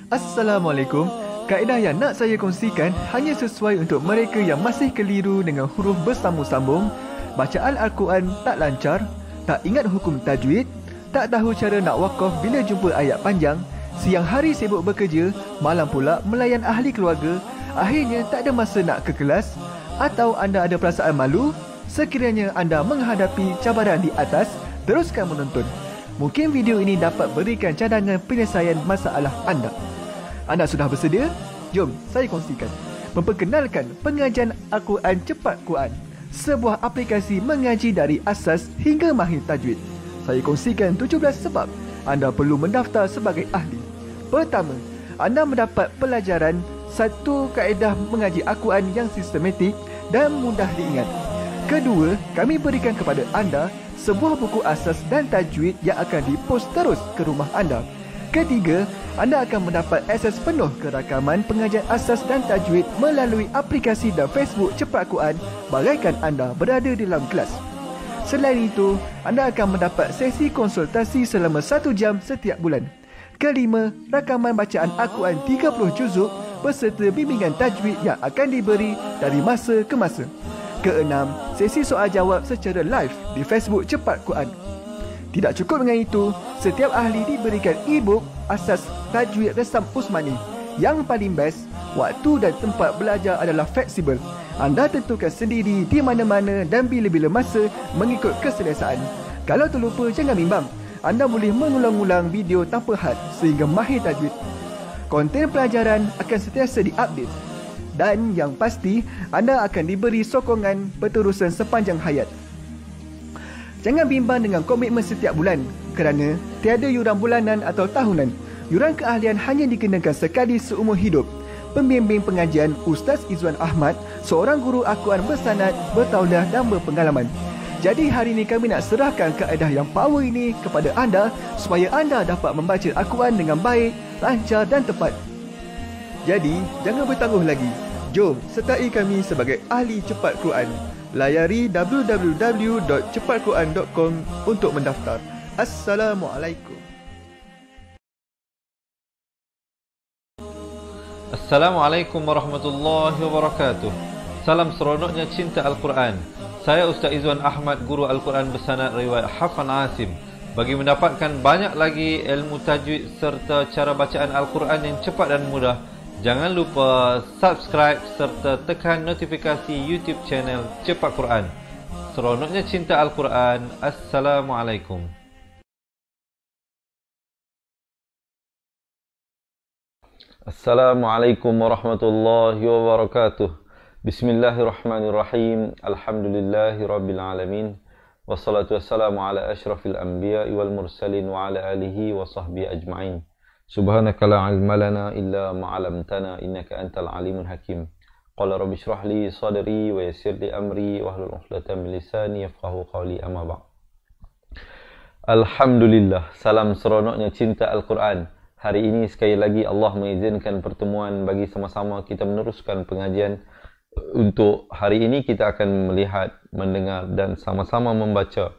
Assalamualaikum. Kaedah yang nak saya kongsikan hanya sesuai untuk mereka yang masih keliru dengan huruf bersambung-sambung, bacaan Al-Quran tak lancar, tak ingat hukum tajwid, tak tahu cara nak wakaf bila jumpa ayat panjang, siang hari sibuk bekerja, malam pula melayan ahli keluarga, akhirnya tak ada masa nak ke kelas, atau anda ada perasaan malu. Sekiranya anda menghadapi cabaran di atas, teruskan menonton. Mungkin video ini dapat berikan cadangan penyelesaian masalah anda. Anda sudah bersedia? Jom saya kongsikan. Memperkenalkan pengajian Al-Quran Cepat Quran, sebuah aplikasi mengaji dari asas hingga mahir tajwid. Saya kongsikan 17 sebab anda perlu mendaftar sebagai ahli. Pertama, anda mendapat pelajaran satu kaedah mengaji Al-Quran yang sistematik dan mudah diingat. Kedua, kami berikan kepada anda sebuah buku asas dan tajwid yang akan dipost terus ke rumah anda. Ketiga, anda akan mendapat akses penuh ke rakaman pengajian asas dan tajwid melalui aplikasi dan Facebook Cepat Quran bagaikan anda berada di dalam kelas. Selain itu, anda akan mendapat sesi konsultasi selama 1 jam setiap bulan. Kelima, rakaman bacaan Al-Quran 30 juzuk beserta bimbingan tajwid yang akan diberi dari masa ke masa. Keenam, sesi soal jawab secara live di Facebook Cepat Quran. Tidak cukup dengan itu, setiap ahli diberikan e-book asas tajwid resam Usmani. Yang paling best, waktu dan tempat belajar adalah fleksibel. Anda tentukan sendiri di mana-mana dan bila-bila masa mengikut keselesaan. Kalau terlupa, jangan bimbang. Anda boleh mengulang-ulang video tanpa had sehingga mahir tajwid. Konten pelajaran akan sentiasa diupdate. Dan yang pasti, anda akan diberi sokongan berterusan sepanjang hayat. Jangan bimbang dengan komitmen setiap bulan kerana tiada yuran bulanan atau tahunan. Yuran keahlian hanya dikenakan sekali seumur hidup. Pembimbing pengajian Ustaz Izwan Ahmad, seorang guru Al-Quran bersanad, bertauliah dan berpengalaman. Jadi hari ini kami nak serahkan kaedah yang power ini kepada anda supaya anda dapat membaca Al-Quran dengan baik, lancar dan tepat. Jadi, jangan bertangguh lagi. Jom sertai kami sebagai ahli cepat Quran. Layari www.cepatquran.com untuk mendaftar. Assalamualaikum. Assalamualaikum warahmatullahi wabarakatuh. Salam seronoknya cinta Al-Quran. Saya Ustaz Izwan Ahmad, guru Al-Quran bersanad riwayat Hafan Asim. Bagi mendapatkan banyak lagi ilmu tajwid serta cara bacaan Al-Quran yang cepat dan mudah, jangan lupa subscribe serta tekan notifikasi YouTube channel Cepat Quran. Seronoknya cinta Al-Quran. Assalamualaikum. Assalamualaikum warahmatullahi wabarakatuh. Bismillahirrahmanirrahim. Alhamdulillahi rabbil alamin. Wassalatu wassalamu ala ashrafil anbiya wal mursalin wa ala alihi wa sahbihi ajma'in. Subhanaka la ilma lana illa ma 'allamtana innaka antal alimul hakim. Qala rabbi shrah li sadri wa yassir li amri wahlul 'uqdatam min lisani yafqahu qawli, amma ba'd. Alhamdulillah, salam seronoknya cinta Al-Quran. Hari ini sekali lagi Allah mengizinkan pertemuan bagi sama-sama kita meneruskan pengajian. Untuk hari ini kita akan melihat, mendengar dan sama-sama membaca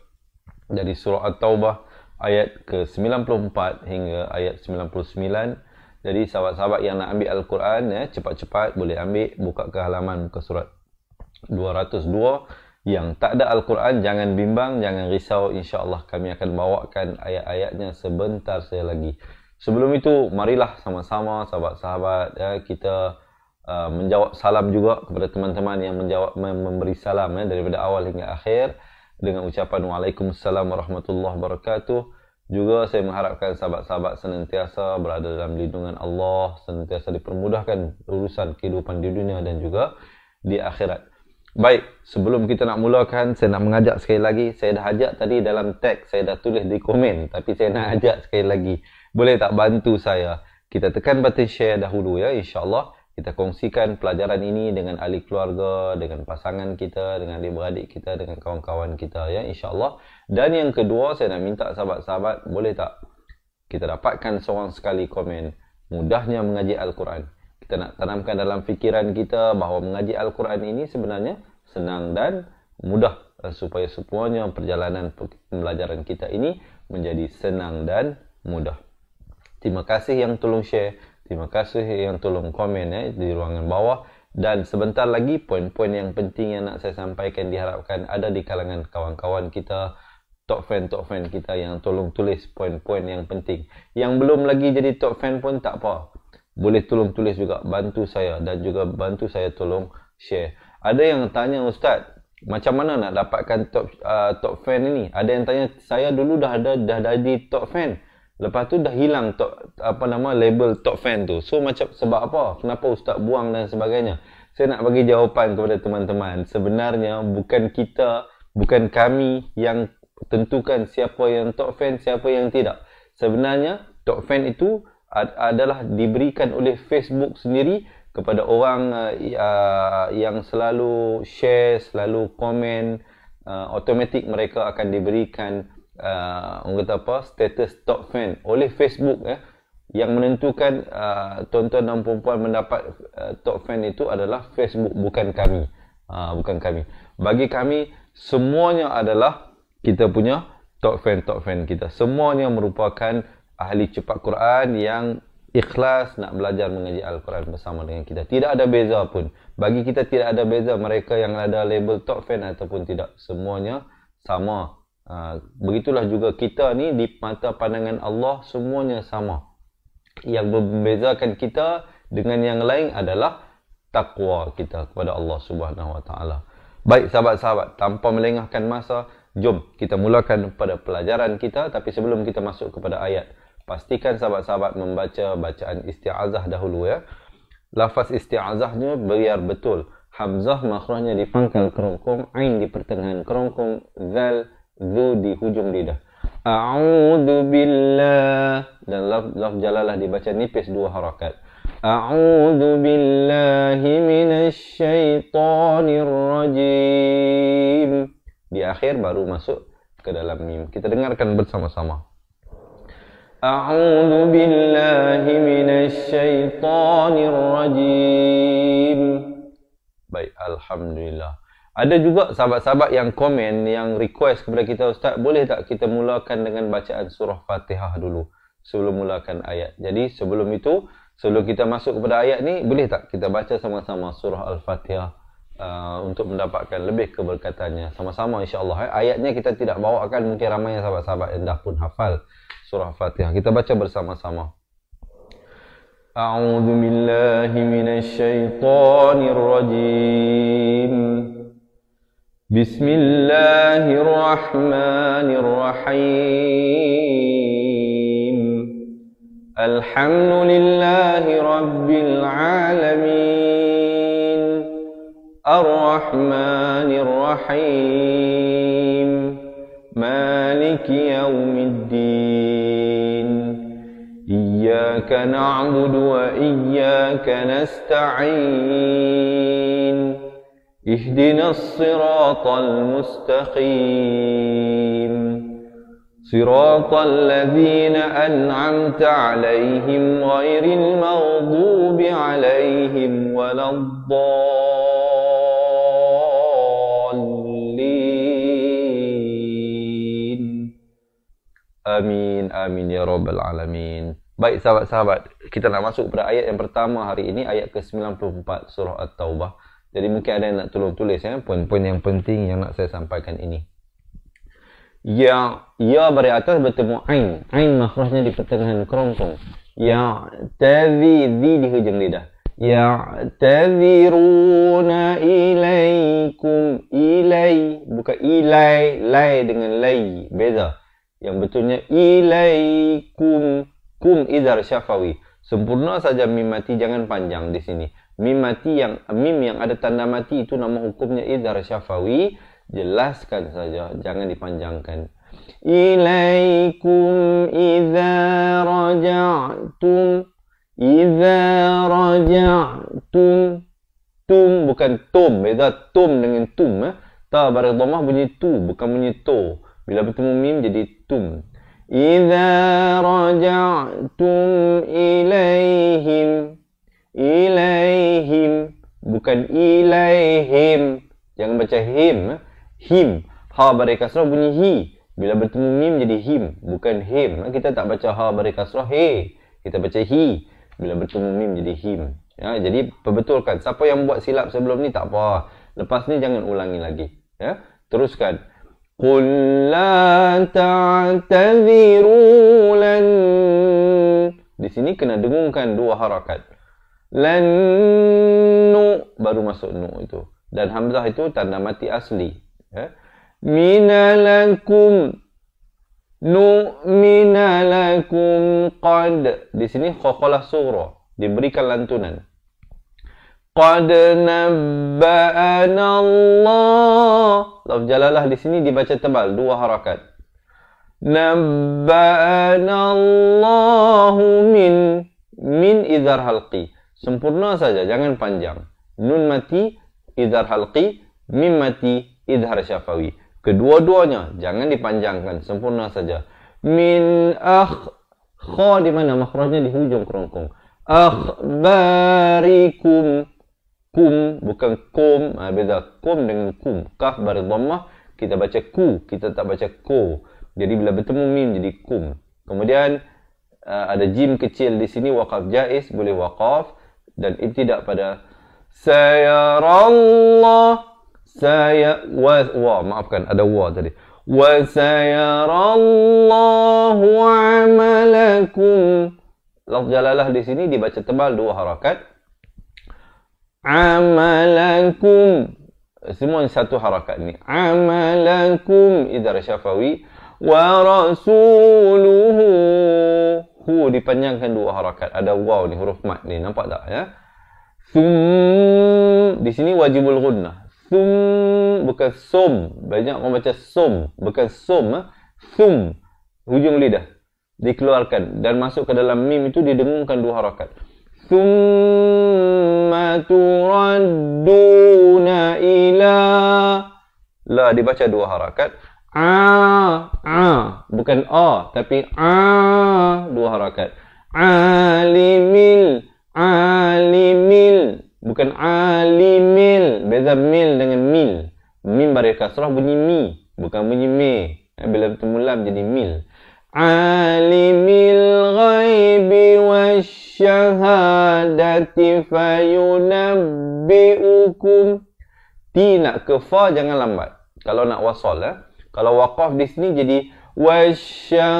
dari surah At-Taubah ayat ke-94 hingga ayat 99. Jadi sahabat-sahabat yang nak ambil Al-Quran, cepat-cepat boleh ambil, buka ke halaman muka surat 202. Yang tak ada Al-Quran, jangan bimbang, jangan risau. InsyaAllah kami akan bawakan ayat-ayatnya sebentar saja lagi. Sebelum itu, marilah sama-sama sahabat-sahabat kita menjawab salam juga kepada teman-teman yang memberi salam daripada awal hingga akhir dengan ucapan Waalaikumsalam warahmatullahi wabarakatuh. Juga saya mengharapkan sahabat-sahabat senantiasa berada dalam lindungan Allah, senantiasa dipermudahkan urusan kehidupan di dunia dan juga di akhirat. Baik, sebelum kita nak mulakan, saya nak mengajak sekali lagi. Saya dah ajak tadi dalam teks, saya dah tulis di komen, tapi saya nak ajak sekali lagi. Boleh tak bantu saya? Kita tekan button share dahulu ya, insya-Allah. Kita kongsikan pelajaran ini dengan ahli keluarga, dengan pasangan kita, dengan adik-beradik kita, dengan kawan-kawan kita ya, insya-Allah. Dan yang kedua, saya nak minta sahabat-sahabat, boleh tak kita dapatkan seorang sekali komen mudahnya mengaji Al-Quran. Kita nak tanamkan dalam fikiran kita bahawa mengaji Al-Quran ini sebenarnya senang dan mudah, supaya semuanya perjalanan pembelajaran kita ini menjadi senang dan mudah. Terima kasih yang tolong share. Terima kasih yang tolong komen di ruangan bawah. Dan sebentar lagi poin-poin yang penting yang nak saya sampaikan diharapkan ada di kalangan kawan-kawan kita, top fan kita yang tolong tulis poin-poin yang penting. Yang belum lagi jadi top fan pun tak apa. Boleh tolong tulis juga, bantu saya dan juga bantu saya tolong share. Ada yang tanya, Ustaz, macam mana nak dapatkan top fan ini? Ada yang tanya, saya dulu dah jadi top fan. Lepas tu dah hilang label top fan tu. So macam sebab apa? Kenapa Ustaz buang dan sebagainya? Saya nak bagi jawapan kepada teman-teman. Sebenarnya bukan kami yang tentukan siapa yang top fan, siapa yang tidak. Sebenarnya top fan itu adalah diberikan oleh Facebook sendiri kepada orang yang selalu share, selalu komen. Automatik mereka akan diberikan status top fan oleh Facebook. Yang menentukan tuan-tuan dan puan-puan mendapat top fan itu adalah Facebook, bukan kami. Bukan kami. Bagi kami semuanya adalah kita punya top fan kita. Semuanya merupakan ahli cepat Quran yang ikhlas nak belajar mengaji Al-Quran bersama dengan kita. Tidak ada beza pun. Bagi kita tidak ada beza mereka yang ada label top fan ataupun tidak. Semuanya sama. Begitulah juga kita ni di mata pandangan Allah semuanya sama. Yang membezakan kita dengan yang lain adalah takwa kita kepada Allah Subhanahu Wa Taala. Baik sahabat-sahabat, tanpa melengahkan masa, jom kita mulakan pada pelajaran kita. Tapi sebelum kita masuk kepada ayat, pastikan sahabat-sahabat membaca bacaan isti'azah dahulu ya. Lafaz isti'azahnya biar betul. Hamzah makhrajnya di pangkal kerongkong, ain di pertengahan kerongkong, zal zu di hujung lidah. A'udzu billah, dan lafz jalalah dibaca nipis 2 harakat. A'udzu billahi minasy syaithanir rajim. Di akhir baru masuk ke dalam mim. Kita dengarkan bersama-sama. A'udzu billahi minasy syaithanir rajim. Baik, alhamdulillah. Ada juga sahabat-sahabat yang komen, yang request kepada kita, Ustaz, boleh tak kita mulakan dengan bacaan surah Fatihah dulu sebelum mulakan ayat. Jadi sebelum itu, sebelum kita masuk kepada ayat ni, boleh tak kita baca sama-sama surah Al-Fatihah untuk mendapatkan lebih keberkatannya sama-sama insya-Allah. Ayatnya kita tidak bawakan, mungkin ramai sahabat-sahabat yang dah pun hafal surah Fatihah. Kita baca bersama-sama. A'udzu billahi minasy syaithanir rajim. Bismillahirrahmanirrahim. Alhamdulillahi rabbil alamin. Ar-Rahmanir Rahim. Maliki yaumiddin. Iyyaka na'budu wa iyyaka nasta'in. Ihdinas siratal mustaqim. Siratal ladzina an'amta 'alaihim ghairil maghdubi 'alaihim waladdallin. Amin amin ya rabbal alamin. Baik sahabat-sahabat, kita nak masuk pada ayat yang pertama hari ini, ayat ke-94 surah At-Taubah. Jadi mungkin ada yang nak tolong tulis poin-poin yang penting yang nak saya sampaikan ini. Ya dari atas bertemu ain. Ain makhrajnya di pertengahan kerongkong. Ya tazi di hujung lidah. Ya taziruna ilaikum. Ilai bukan ilai, lai dengan lai, beza. Yang betulnya ilaikum. Kum izhar syafawi. Sempurna saja mim mati, jangan panjang di sini. Mim yang ada tanda mati itu nama hukumnya izhar syafawi. Jelaskan saja, jangan dipanjangkan. Ilaikum idza raja'tum. Idza raja'tum. Tum bukan tum, beza tum dengan tum. Ta baris dhammah bunyi tu, bukan bunyi to. Bila bertemu mim jadi tum. Idza raja'tum ilaihim. Ilaihim bukan ilaihim. Jangan baca him. Him. Ha baris kasrah bunyi hi. Bila bertemu mim jadi him, bukan him. Kita tak baca ha baris kasrah he. Kita baca hi. Bila bertemu mim jadi him. Ya, jadi perbetulkan. Siapa yang buat silap sebelum ni tak apa. Lepas ni jangan ulangi lagi. Ya, teruskan. Qul la ta'tadhiru lan. Di sini kena dengungkan dua harakat. Lan nu baru masuk nu itu. Dan hamzah itu tanda mati asli. Ya. Minalakum nu'minalakum qad. Di sini khaqalah sughra, diberikan lantunan. Qad nabba'ana Allah. Lafz jalalah di sini dibaca tebal, dua harakat. Nabba'ana Allahu min idhar halqi. Sempurna saja, jangan panjang. Nun mati idhar halqi, mim mati idhar syafawi. Kedua-duanya jangan dipanjangkan, sempurna saja. Min kha di mana makhrajnya? Di hujung kerongkong. Akhbarikum. Kum bukan kum, beza kum dengan kum. Kaf bari dhammah, kita baca ku, kita tak baca ko. Jadi bila bertemu mim jadi kum. Kemudian ada jim kecil di sini, waqaf jaiz, boleh waqaf dan ibtida pada sayarallah. Maafkan, ada wa tadi. Wa sayarallahu amalakum. Lafz jalalah di sini dibaca tebal dua harakat. Amalakum. Semua satu harakat ni. Amalakum idhar syafawi. Wa rasuluhu. Hu dipanjangkan dua harakat. Ada waw ni, huruf mat ni. Nampak tak ya? Di sini wajibul ghunnah. Bukan sum. Banyak orang baca sum. Bukan sum. Thum. Hujung lidah dikeluarkan dan masuk ke dalam mim itu didengungkan dua harakat. Thumma turadduna ila. La dibaca dua harakat. Bukan a tapi dua harakat. Alimil. Bukan alimil. Beza mil dengan mil. Mim bari kasrah bunyi mi, bukan bunyi me. Bila bertemu lam jadi mil. Alimil ghaibi wasyahadati fayunabbi'ukum. Ti nak ke fa jangan lambat. Kalau nak wasal Kalau waqaf di sini jadi wasyahadah.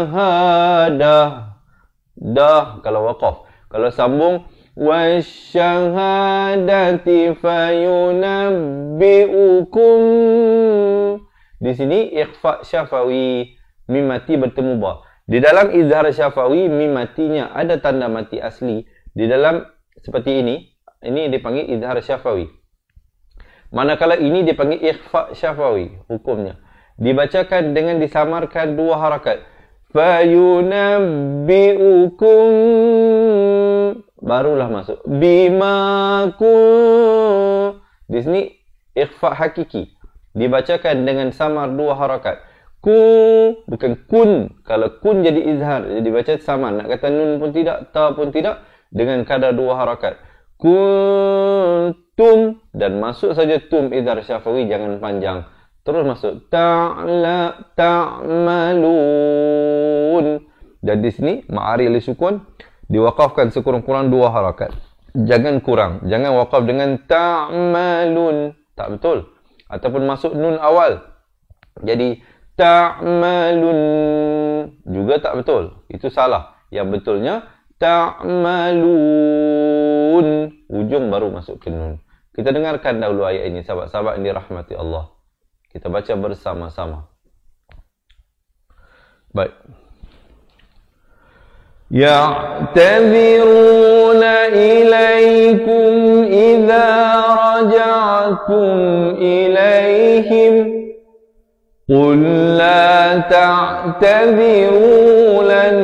Dah kalau waqaf. Kalau sambung wasyahadati fayunabbi'ukum. Di sini ikhfa syafawi, mim mati bertemu ba. Di dalam izhar syafawi, mim matinya ada tanda mati asli. Di dalam seperti ini dipanggil izhar syafawi. Manakala ini dipanggil ikhfa syafawi, hukumnya dibacakan dengan disamarkan dua harakat. Fayunabbi'ukum, barulah masuk bima kun. Di sini ikhfa hakiki, dibacakan dengan samar dua harakat. Ku bukan kun. Kalau kun jadi izhar, jadi dibaca samar. Nak kata nun pun tidak, ta pun tidak, dengan kadar dua harakat. Kuntum, dan masuk saja tum izhar syafawi, jangan panjang. Terus masuk ta'malun. Dan di sini ma'ari li sukun diwakafkan sekurang-kurang dua harakat. Jangan kurang, jangan wakaf dengan ta'malun, tak betul. Ataupun masuk nun awal jadi ta'malun, juga tak betul. Itu salah. Yang betulnya ta'malun, ujung baru masuk ke nun. Kita dengarkan dahulu ayat ini, sahabat-sahabat yang dirahmati Allah. Kita baca bersama-sama. Baik. Ya'tadhiruna ilaikum idza raja'tum ilaihim. Qul la ta'tadhiru lan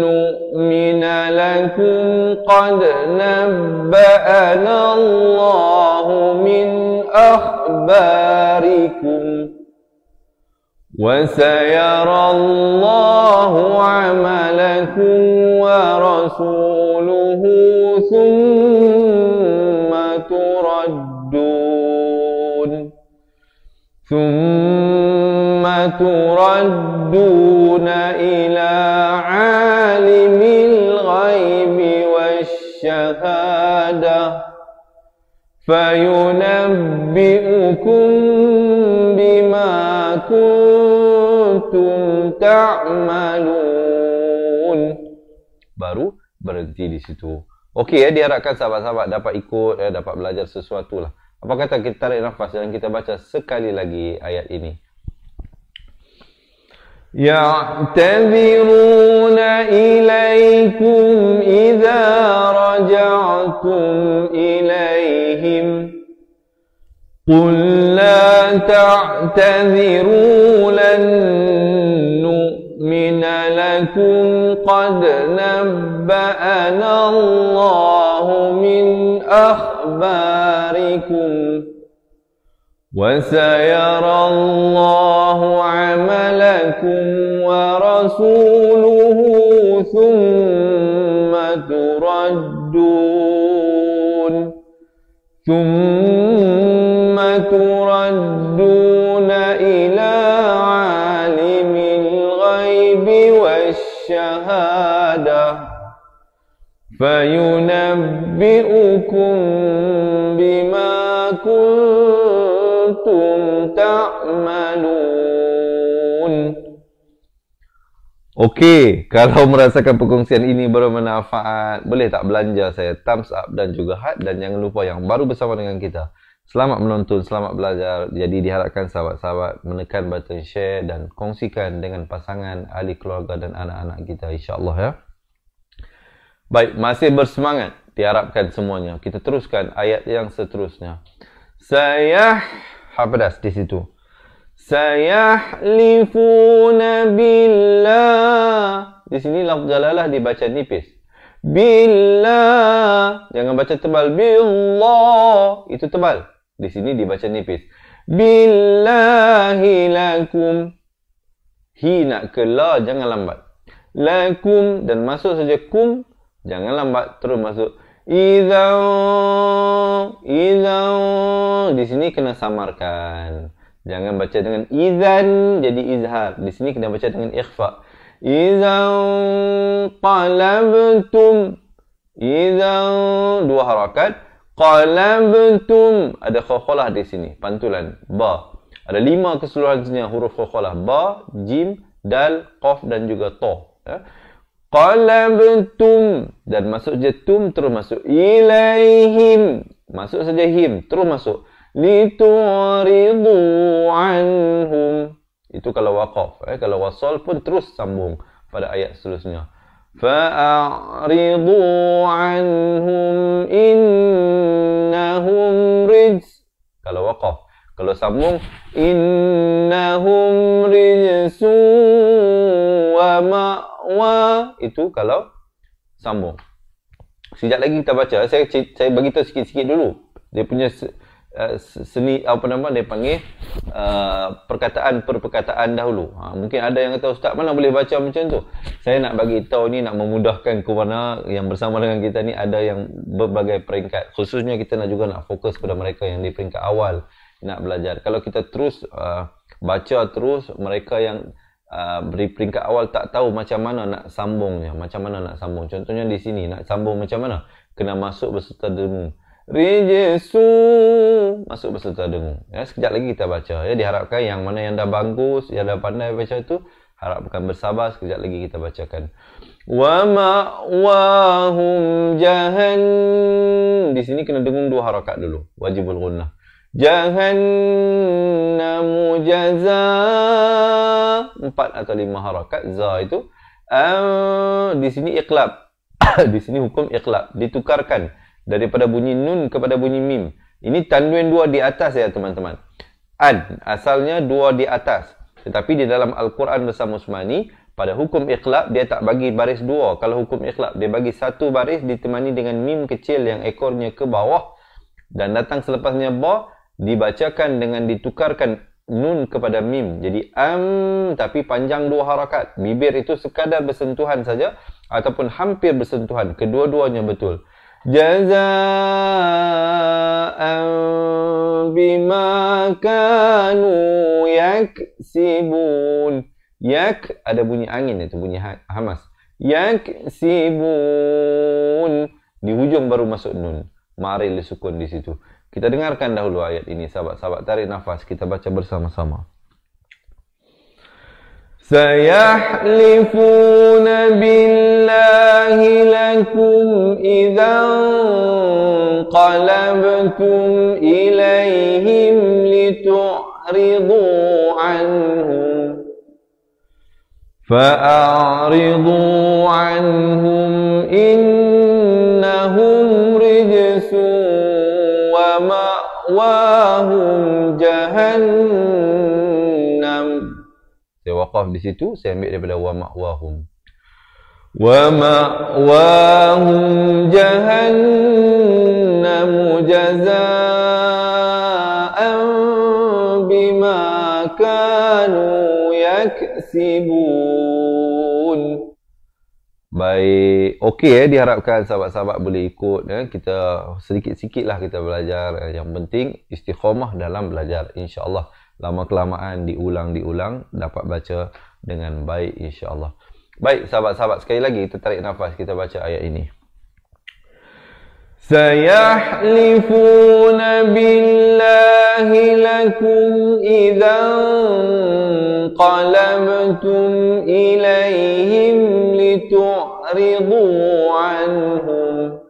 nu'mina lakum qad nabba'ana Allahu min akhbarikum wa sayara Allahu 'amalakum wa rasuluhu thumma turadduna ila 'alimil ghaibi wa والشهادة فينبئكم بما كنتم تعملون. Baru berhenti di situ. Okey ya, diharapkan sahabat-sahabat dapat ikut, dapat belajar sesuatu lah. Apa kata kita tarik nafas dan kita baca sekali lagi ayat ini. يعتذرون إليكم إذا رجعتم إليهم قل لا تعتذروا لن نؤمن لكم قد نبأنا الله من أخباركم وسيرى الله عملكم ورسوله ثم تردون إلى عالم الغيب والشهادة فينبئكم بما كنتم تعملون. Okey, kalau merasakan perkongsian ini bermanfaat, boleh tak belanja saya thumbs up dan juga heart, dan jangan lupa yang baru bersama dengan kita, selamat menonton, selamat belajar. Jadi diharapkan sahabat-sahabat menekan button share dan kongsikan dengan pasangan, ahli keluarga dan anak-anak kita, insya-Allah ya. Baik, masih bersemangat, diharapkan semuanya. Kita teruskan ayat yang seterusnya. Hapedas di situ. Sayahlifuna billah. Di sini lafaz jalalah dibaca nipis. Billah. Jangan baca tebal. Billah. Itu tebal. Di sini dibaca nipis. Billahi lakum. Hi nak ke la, jangan lambat. Lakum. Dan masuk saja kum. Jangan lambat. Terus masuk. Idzan. Di sini kena samarkan. Jangan baca dengan idzan jadi izhar. Di sini kena baca dengan ikhfa. Idzan qalabtum. Idzan dua harakat. Qalabtum ada khakhalah di sini, pantulan ba. Ada 5 keseluruhannya huruf khakhalah. Ba, jim, dal, qaf dan juga ta. Ya. Qalabtum dan masuk je tum terus masuk ilaihim. Masuk saja him terus masuk. Lituridu anhum. Itu kalau waqaf. Kalau wasal pun terus sambung pada ayat seterusnya. Fa'aridu anhum innahum rijs. Kalau waqaf. Kalau sambung innahum rijsu wa ma'wa. Itu kalau sambung. Sekejap lagi kita baca. Saya bagi tahu sikit-sikit dulu. Dia punya seni, apa nama dia panggil, perkataan per perkataan dahulu. Mungkin ada yang kata, ustaz mana boleh baca macam tu. Saya nak bagi tahu ni, nak memudahkan kepada yang bersama dengan kita ni, ada yang berbagai peringkat. Khususnya kita nak juga nak fokus kepada mereka yang di peringkat awal nak belajar. Kalau kita terus baca terus, mereka yang beri peringkat awal tak tahu macam mana nak sambungnya, macam mana nak sambung. Contohnya di sini nak sambung macam mana? Kena masuk beserta dengung. Rijsu masuk beserta dengung. Ya, sekejap lagi kita baca. Ya, diharapkan yang mana yang dah bagus, yang dah pandai baca tu, harapkan bersabar, sekejap lagi kita bacakan. Wa ma'wahum jahannam. Di sini kena dengung 2 harakat dulu. Wajibul gunnah. Jahannamu jazaa. 4 atau 5 harakat. Za itu. Di sini iqlab. Di sini hukum iqlab. Ditukarkan daripada bunyi nun kepada bunyi mim. Ini tanwin 2 di atas ya teman-teman. Ad asalnya 2 di atas. Tetapi di dalam Al-Quran bersama Usmani, pada hukum iqlab dia tak bagi baris 2. Kalau hukum iqlab dia bagi 1 baris ditemani dengan mim kecil yang ekornya ke bawah. Dan datang selepasnya ba, dibacakan dengan ditukarkan nun kepada mim. Jadi tapi panjang 2 harakat. Bibir itu sekadar bersentuhan saja ataupun hampir bersentuhan. Kedua-duanya betul. Jazaan bima kanu yaksibun. Yak ada bunyi angin, itu bunyi hamas. Yaksibun. Di hujung baru masuk nun. Mari disukun di situ. Kita dengarkan dahulu ayat ini. Sahabat-sahabat, tarik nafas. Kita baca bersama-sama. سيحلفون بالله لكم إذا انقلبتم إليهم لتعرضوا عنهم فأعرضوا عنهم إنهم رجس ومأواهم جهنم. Saya waqaf di situ, saya ambil daripada wa ma'wahum. Wa ma'wahum jahannam jazaa'an bima kanu yaksibun. Baik, okey diharapkan sahabat-sahabat boleh ikut kita sedikit-sikitlah kita belajar. Yang penting istiqamah dalam belajar, insya-Allah. Lama-kelamaan diulang-diulang dapat baca dengan baik, insya-Allah. Baik sahabat-sahabat, sekali lagi kita tarik nafas, kita baca ayat ini. Sayahlifuna billahi lakum idzan qalabtum ilaihim litu'ridu anhum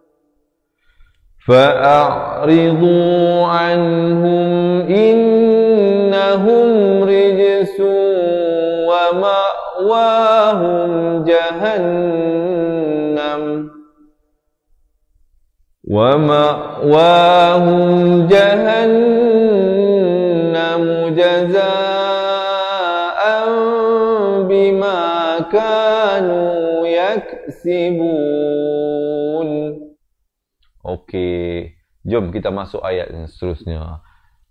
fa'ridu anhum innahum rijsun wa ma'wahum jahannam jazaa'an bima kanu yaksibun. Okey, jom kita masuk ayat yang seterusnya.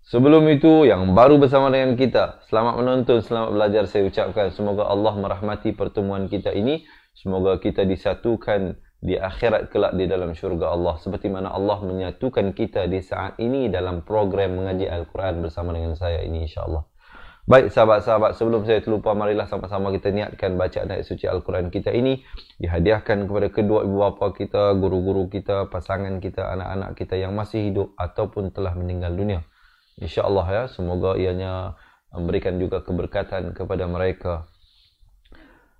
Sebelum itu, yang baru bersama dengan kita, selamat menonton, selamat belajar. Saya ucapkan semoga Allah merahmati pertemuan kita ini. Semoga kita disatukan di akhirat kelak di dalam syurga Allah. Seperti mana Allah menyatukan kita di saat ini dalam program mengaji Al-Quran bersama dengan saya ini, insyaAllah. Baik sahabat-sahabat, sebelum saya terlupa, marilah sama-sama kita niatkan bacaan ayat suci Al-Quran kita ini dihadiahkan kepada kedua ibu bapa kita, guru-guru kita, pasangan kita, anak-anak kita yang masih hidup ataupun telah meninggal dunia. InsyaAllah ya, semoga ianya memberikan juga keberkatan kepada mereka.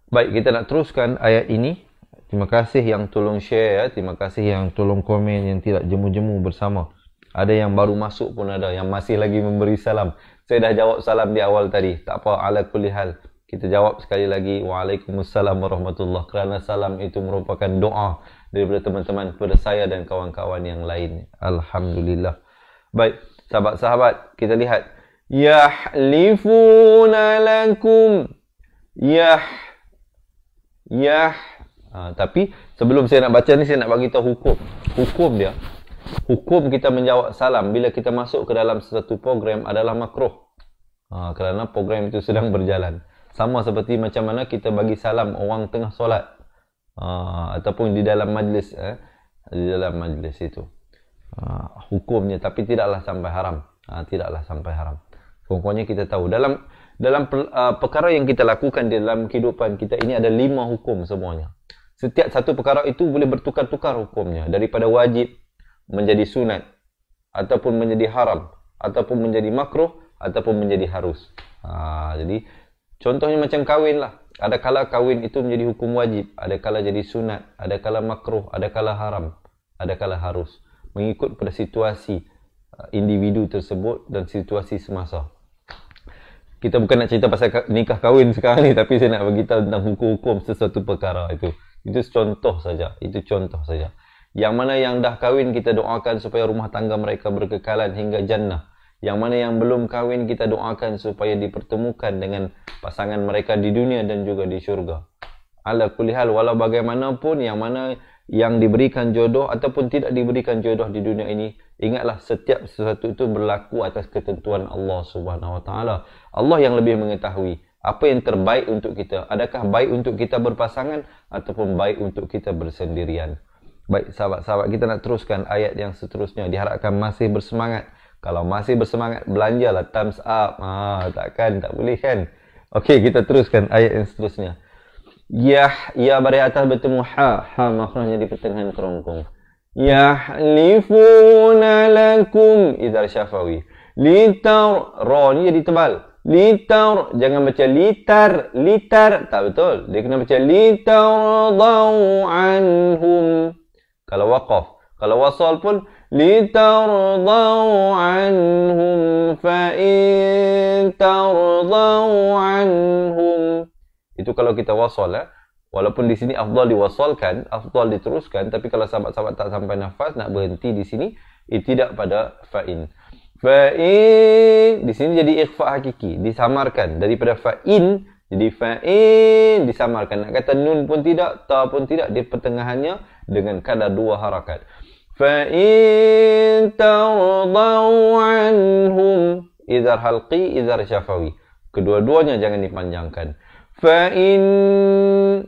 Baik, kita nak teruskan ayat ini. Terima kasih yang tolong share ya, terima kasih yang tolong komen, yang tidak jemu-jemu bersama. Ada yang baru masuk pun ada, yang masih lagi memberi salam. Saya dah jawab salam di awal tadi. Tak apa, ala kulli hal. Kita jawab sekali lagi. Waalaikumsalam warahmatullahi. Kerana salam itu merupakan doa daripada teman-teman kepada saya dan kawan-kawan yang lain. Alhamdulillah. Baik, sahabat-sahabat, kita lihat. Yahlifuna lakum. Tapi sebelum saya nak baca ni, saya nak bagi tahu hukum. Hukum dia. Hukum kita menjawab salam bila kita masuk ke dalam sesuatu program adalah makruh. Kerana program itu sedang berjalan. Sama seperti macam mana kita bagi salam orang tengah solat. Ataupun di dalam majlis. Di dalam majlis itu. Hukumnya, tapi tidaklah sampai haram. Tidaklah sampai haram. Pokoknya kita tahu. Dalam perkara yang kita lakukan di dalam kehidupan kita ini ada 5 hukum semuanya. Setiap satu perkara itu boleh bertukar-tukar hukumnya. Daripada wajib menjadi sunat, ataupun menjadi haram, ataupun menjadi makruh, ataupun menjadi harus. Jadi contohnya macam kahwin lah. Ada kala kahwin itu menjadi hukum wajib, ada kala jadi sunat, ada kala makruh, ada kala haram, ada kala harus. Mengikut pada situasi individu tersebut dan situasi semasa. Kita bukan nak cerita pasal nikah kahwin sekarang ni, tapi saya nak beritahu tentang hukum-hukum sesuatu perkara itu. Itu contoh saja. Itu contoh saja. Yang mana yang dah kahwin, kita doakan supaya rumah tangga mereka berkekalan hingga jannah. Yang mana yang belum kahwin, kita doakan supaya dipertemukan dengan pasangan mereka di dunia dan juga di syurga. Ala kulli hal, walau bagaimanapun, yang mana yang diberikan jodoh ataupun tidak diberikan jodoh di dunia ini, ingatlah setiap sesuatu itu berlaku atas ketentuan Allah Subhanahu Wa Taala. Allah yang lebih mengetahui apa yang terbaik untuk kita. Adakah baik untuk kita berpasangan ataupun baik untuk kita bersendirian. Baik sahabat-sahabat, kita nak teruskan ayat yang seterusnya. Diharapkan masih bersemangat. Kalau masih bersemangat, belanjalah thumbs up. Takkan, tak boleh kan? Okey, kita teruskan ayat yang seterusnya. Ya bari atas bertemu ha makhrajnya di pertengahan kerongkong. Yahlifuna lakum idhar syafawi. Litar, ra ni jadi tebal. Litar, jangan baca litar, litar, tak betul. Dia kena baca litardau anhum. Kalau waqaf. Kalau wasal pun litardau anhum fa in tardau anhum. Itu kalau kita wasal ya. Walaupun di sini afdal diwasalkan, afdal diteruskan, tapi kalau sahabat-sahabat tak sampai nafas nak berhenti di sini, tidak pada fa'in. Fa'in di sini jadi ikhfa hakiki, disamarkan daripada fa'in jadi fa'in, disamarkan. Nak kata nun pun tidak, ta pun tidak, di pertengahannya dengan kadar 2 harakat. Fa'in tardau anhum idhar halqi, idhar syafawi. Kedua-duanya jangan dipanjangkan. Fa'in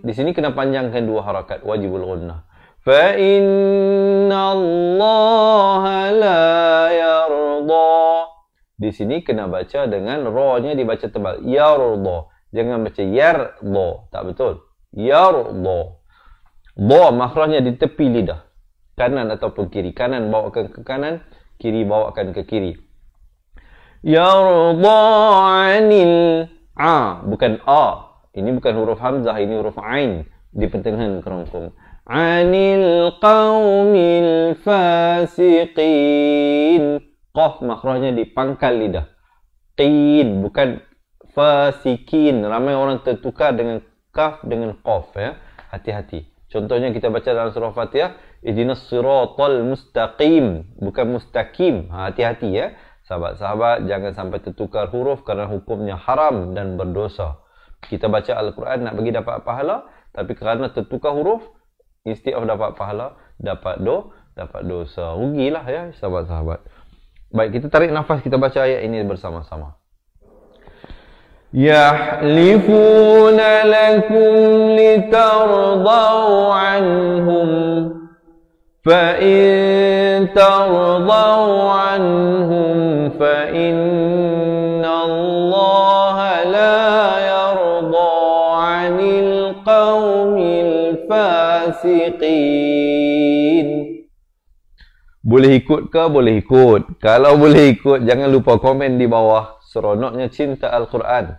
di sini kena panjangkan 2 harakat, wajibul ghunnah. Fa'inna Allah la yarda. Di sini kena baca dengan ra-nya dibaca tebal. Yarda. Jangan baca yarda. Tak betul. Yarda. Dha makhrajnya di tepi lidah. Kanan ataupun kiri. Kanan bawakan ke kanan, kiri bawakan ke kiri. Yarda anil a, bukan a. Ini bukan huruf hamzah, ini huruf ain di pertengahan kerongkong. Anil qaumil fasiqin. Qaf makhrajnya di pangkal lidah. Qin, bukan fasikin. Ramai orang tertukar dengan kaf dengan qaf ya. Hati-hati. Contohnya kita baca dalam surah Fatihah, ihdinas siratal mustaqim, bukan mustaqim. Hati-hati ya. Sahabat-sahabat jangan sampai tertukar huruf kerana hukumnya haram dan berdosa. Kita baca Al-Quran nak bagi dapat pahala, tapi kerana tertukar huruf, instead of dapat pahala, dapat dosa. Rugilah ya sahabat-sahabat. Baik, kita tarik nafas, kita baca ayat ini bersama-sama. Yahlifuna lakum litardau anhum fa in tardau anhum fa inna Allah la fasiqin. Boleh ikut ke? Boleh ikut. Kalau boleh ikut, jangan lupa komen di bawah. Seronoknya cinta Al-Quran.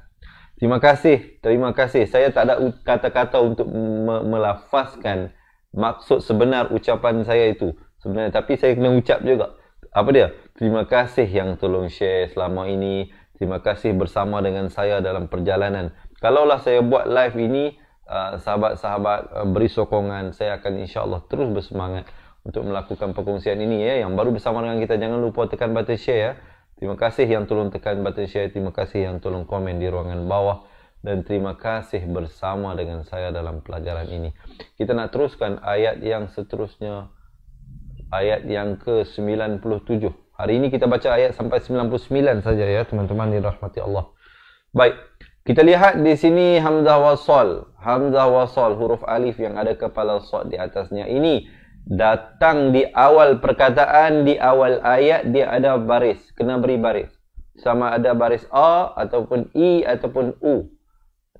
Terima kasih. Terima kasih. Saya tak ada kata-kata untuk melafazkan maksud sebenar ucapan saya itu. Sebenarnya, tapi saya kena ucap juga. Apa dia? Terima kasih yang tolong share selama ini. Terima kasih bersama dengan saya dalam perjalanan. Kalaulah saya buat live ini, sahabat-sahabat beri sokongan, saya akan insya-Allah terus bersemangat untuk melakukan perkongsian ini ya. Yang baru bersama dengan kita, jangan lupa tekan button share ya. Terima kasih yang tolong tekan button share, terima kasih yang tolong komen di ruangan bawah, dan terima kasih bersama dengan saya dalam pelajaran ini. Kita nak teruskan ayat yang seterusnya, ayat yang ke-97. Hari ini kita baca ayat sampai 99 saja ya teman-teman dirahmati Allah. Baik. Kita lihat di sini hamzah wasal. Hamzah wasal, huruf alif yang ada kepala sad di atasnya ini datang di awal perkataan, di awal ayat dia ada baris, kena beri baris. Sama ada baris A ataupun I ataupun U.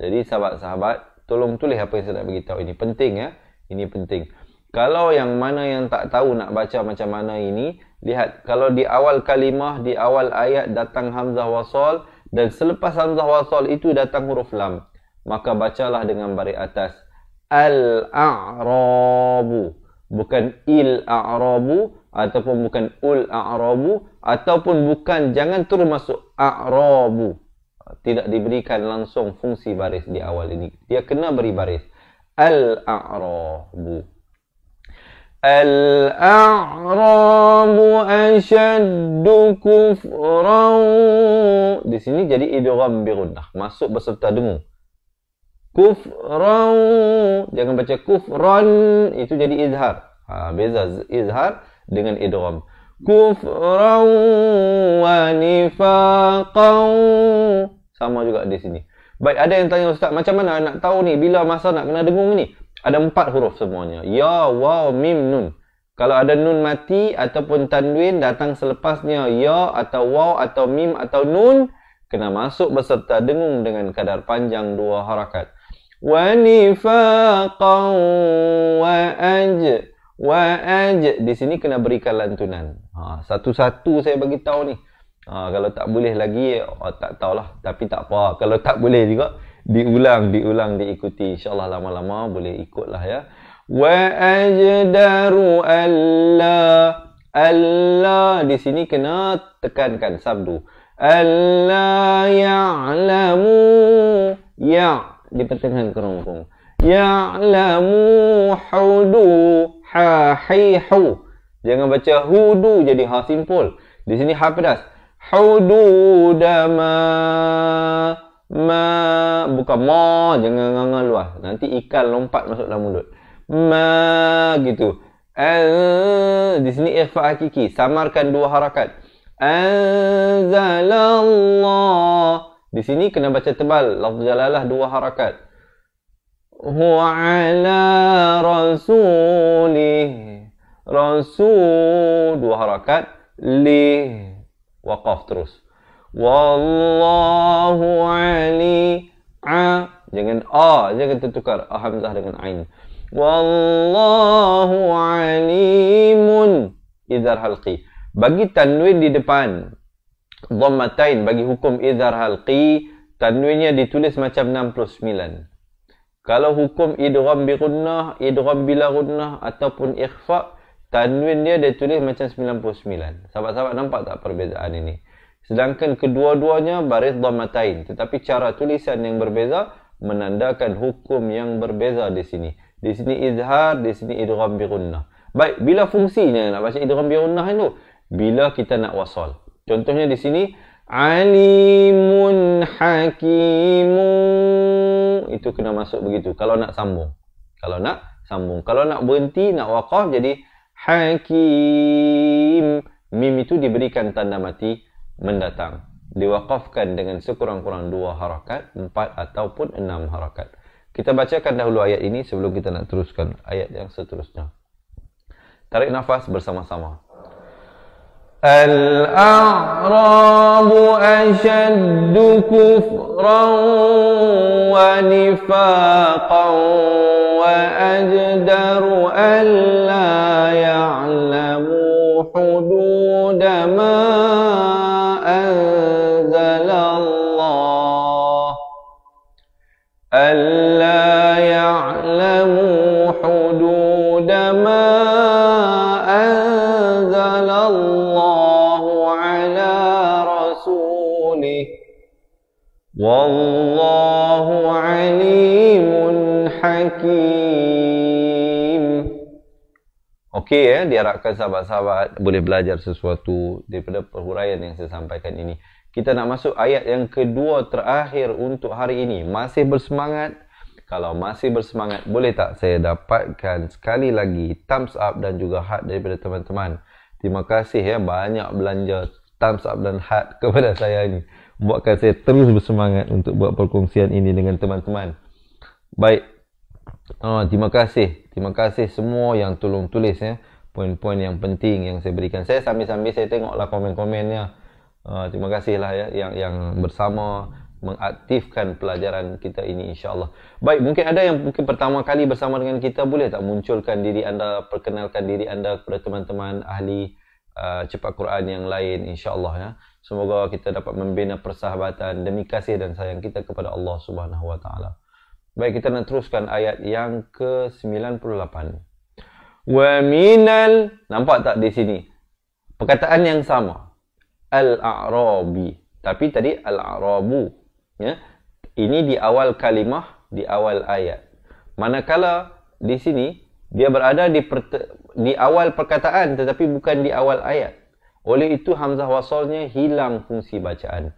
Jadi sahabat-sahabat, tolong tulis apa yang saya nak beritahu ini. Penting ya. Ini penting. Kalau yang mana yang tak tahu nak baca macam mana ini, lihat kalau di awal kalimah, di awal ayat datang hamzah wasal, dan selepas hamzah wasal itu datang huruf lam, maka bacalah dengan baris atas. Al-a'rabu, bukan il-a'rabu, ataupun bukan ul-a'rabu, ataupun bukan, jangan terus masuk a'rabu. Tidak diberikan langsung fungsi baris di awal ini. Dia kena beri baris. Al-a'rabu. Al-a'rabu ashaddu kufran. Di sini jadi idgham bi ghunnah, masuk beserta dengung. Kufran, jangan baca kufran, itu jadi izhar. Beza izhar dengan idgham. Kufran wa nifaqan. Sama juga di sini. Baik, ada yang tanya, Ustaz, macam mana nak tahu ni bila masa nak kena dengung ni? Ada 4 huruf semuanya. Ya, waw, mim, nun. Kalau ada nun mati ataupun tanwin datang selepasnya ya atau waw atau mim atau nun, kena masuk beserta dengung dengan kadar panjang 2 harakat. Wa nifaqan Di sini kena berikan lantunan. Satu-satu saya bagi tahu ni. Kalau tak boleh lagi, tak tahulah. Tapi tak apa. Kalau tak boleh juga, diulang, diikuti. InsyaAllah lama-lama boleh ikutlah ya. Wa ajdaru alla. Di sini kena tekankan sabdu. Alla ya'lamu. Di pertengahan kerongkong. Ya'lamu hudu. Ha-hi-hu. Jangan baca hudu jadi ha simpul. Di sini ha pedas. Hududama. Bukan ma. Jangan nganga luah. Nanti ikan lompat masuk dalam mulut. Gitu. Di sini ikhfa hakiki. Samarkan dua harakat. Anzalallah. Di sini kena baca tebal. Lafz jalalah dua harakat. Huwa ala rasulih. Rasul dua harakat. Li. Waqaf terus. Wallahu ali. Jangan jangan tertukar hamzah dengan ain. Wallahu alimun. Idhar halqi. Bagi tanwin di depan dhammatain, bagi hukum idhar halqi, tanwinnya ditulis macam 69. Kalau hukum idgham bi gunnah, idgham bila gunnah ataupun ikhfa, tanwin dia tulis macam 99. Sahabat-sahabat nampak tak perbezaan ini? Sedangkan kedua-duanya baris dhammatain, tetapi cara tulisan yang berbeza menandakan hukum yang berbeza di sini. Di sini izhar, di sini idgham bi gunnah. Baik, bila fungsinya nak baca idgham bi gunnah itu? Bila kita nak wasal. Contohnya di sini alimun hakimun, itu kena masuk begitu kalau nak sambung. Kalau nak berhenti, nak waqaf jadi hakim. Mim itu diberikan tanda mati mendatang. Diwaqafkan dengan sekurang-kurang 2 harakat, 4 ataupun 6 harakat. Kita bacakan dahulu ayat ini sebelum kita nak teruskan ayat yang seterusnya. Tarik nafas bersama-sama. Al-a'rabu ashaddu kufran wa nifaqan wa ajdaru an la ya'lamu hududa ma anzalallah. Alla ya'lamu hududa ma Wallahu alimun hakim. Okey diharapkan sahabat-sahabat boleh belajar sesuatu daripada perhuraian yang saya sampaikan ini. Kita nak masuk ayat yang kedua terakhir untuk hari ini. Masih bersemangat? Kalau masih bersemangat, boleh tak saya dapatkan sekali lagi thumbs up dan juga heart daripada teman-teman. Terima kasih banyak belanja thumbs up dan heart kepada saya ini. Buatkan saya terus bersemangat untuk buat perkongsian ini dengan teman-teman. Baik. Terima kasih. Terima kasih semua yang tolong tulis poin-poin yang penting yang saya berikan. Saya sambil-sambil saya tengoklah komen-komennya. Terima kasihlah yang bersama mengaktifkan pelajaran kita ini insya-Allah. Baik, mungkin ada yang pertama kali bersama dengan kita, boleh tak munculkan diri anda, perkenalkan diri anda kepada teman-teman ahli cepat Quran yang lain insya-Allah Semoga kita dapat membina persahabatan demi kasih dan sayang kita kepada Allah Subhanahu wa taala. Baik, kita nak teruskan ayat yang ke-98. Wa minal, nampak tak di sini? Perkataan yang sama. Al-a'rabi. Tapi tadi al-a'rabu. Ini di awal kalimah, di awal ayat. Manakala di sini dia berada di awal perkataan tetapi bukan di awal ayat. Oleh itu hamzah wasalnya hilang fungsi bacaan.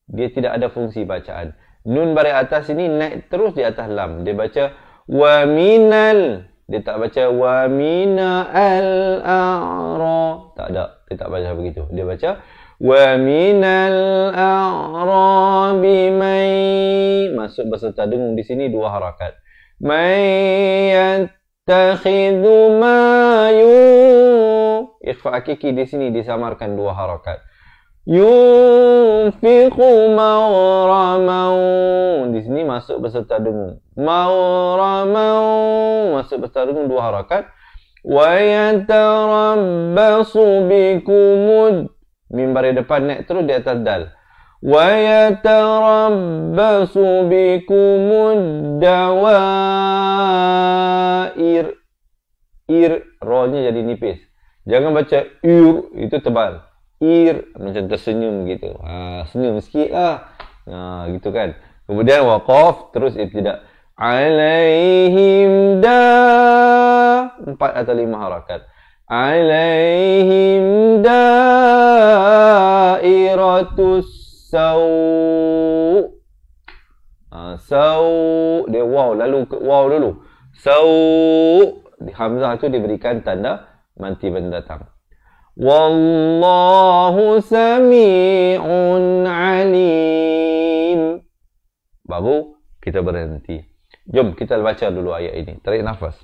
Dia tidak ada fungsi bacaan. Nun baris atas ini naik terus di atas lam. Dia baca wa minal. Dia tak baca wa mina al-a'ra. Tak ada. Dia tak baca begitu. Dia baca wa minal a'rabi may. Masuk beserta dengung di sini 2 harakat. May yattakhidhu ma ikhfa hakiki di sini disamarkan 2 harakat. Yunfiqu mawramau. Di sini masuk beserta dengung. Mawramau masuk beserta dengung 2 harakat. Wa yatarabbasu bikumud. Mim baris depan naik terus di atas dal. Wa yatarabbasu bikumud dawair. Ir, rohnya jadi nipis. Jangan baca itu tebal. Macam tersenyum gitu. Senyum sikit lah. Gitu kan. Kemudian waqaf, terus ibtidak. Alaihim 4 atau 5 harakat. Alaihim dairatus saw. Saw, dia waw, lalu waw dulu. Saw, hamzah tu diberikan tanda manti mendatang. Wallahu sami'un alim. Baru kita berhenti. Jom kita baca dulu ayat ini. Tarik nafas.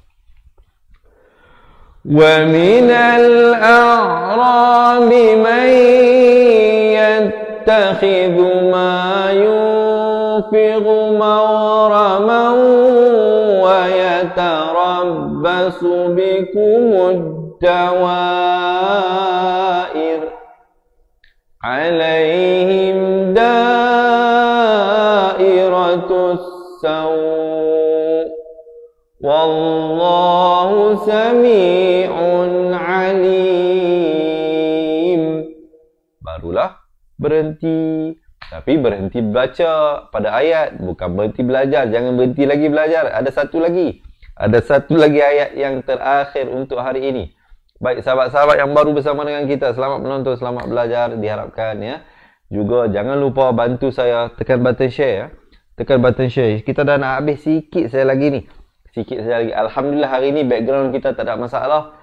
Wa minal a'rabi man yattakhidhu ma yunfiqu maghraman wa yatarabbasu bikumud dawair. Alaihim dairatus saw. Wallahu sami'un alim. Barulah berhenti. Tapi berhenti baca pada ayat, bukan berhenti belajar. Jangan berhenti lagi belajar. Ada satu lagi ayat yang terakhir untuk hari ini. Baik, sahabat-sahabat yang baru bersama dengan kita, selamat menonton, selamat belajar, diharapkan ya. Juga jangan lupa bantu saya tekan button share ya. Tekan button share. Kita dah nak habis sikit saya lagi ni. Alhamdulillah hari ini background kita tak ada masalah.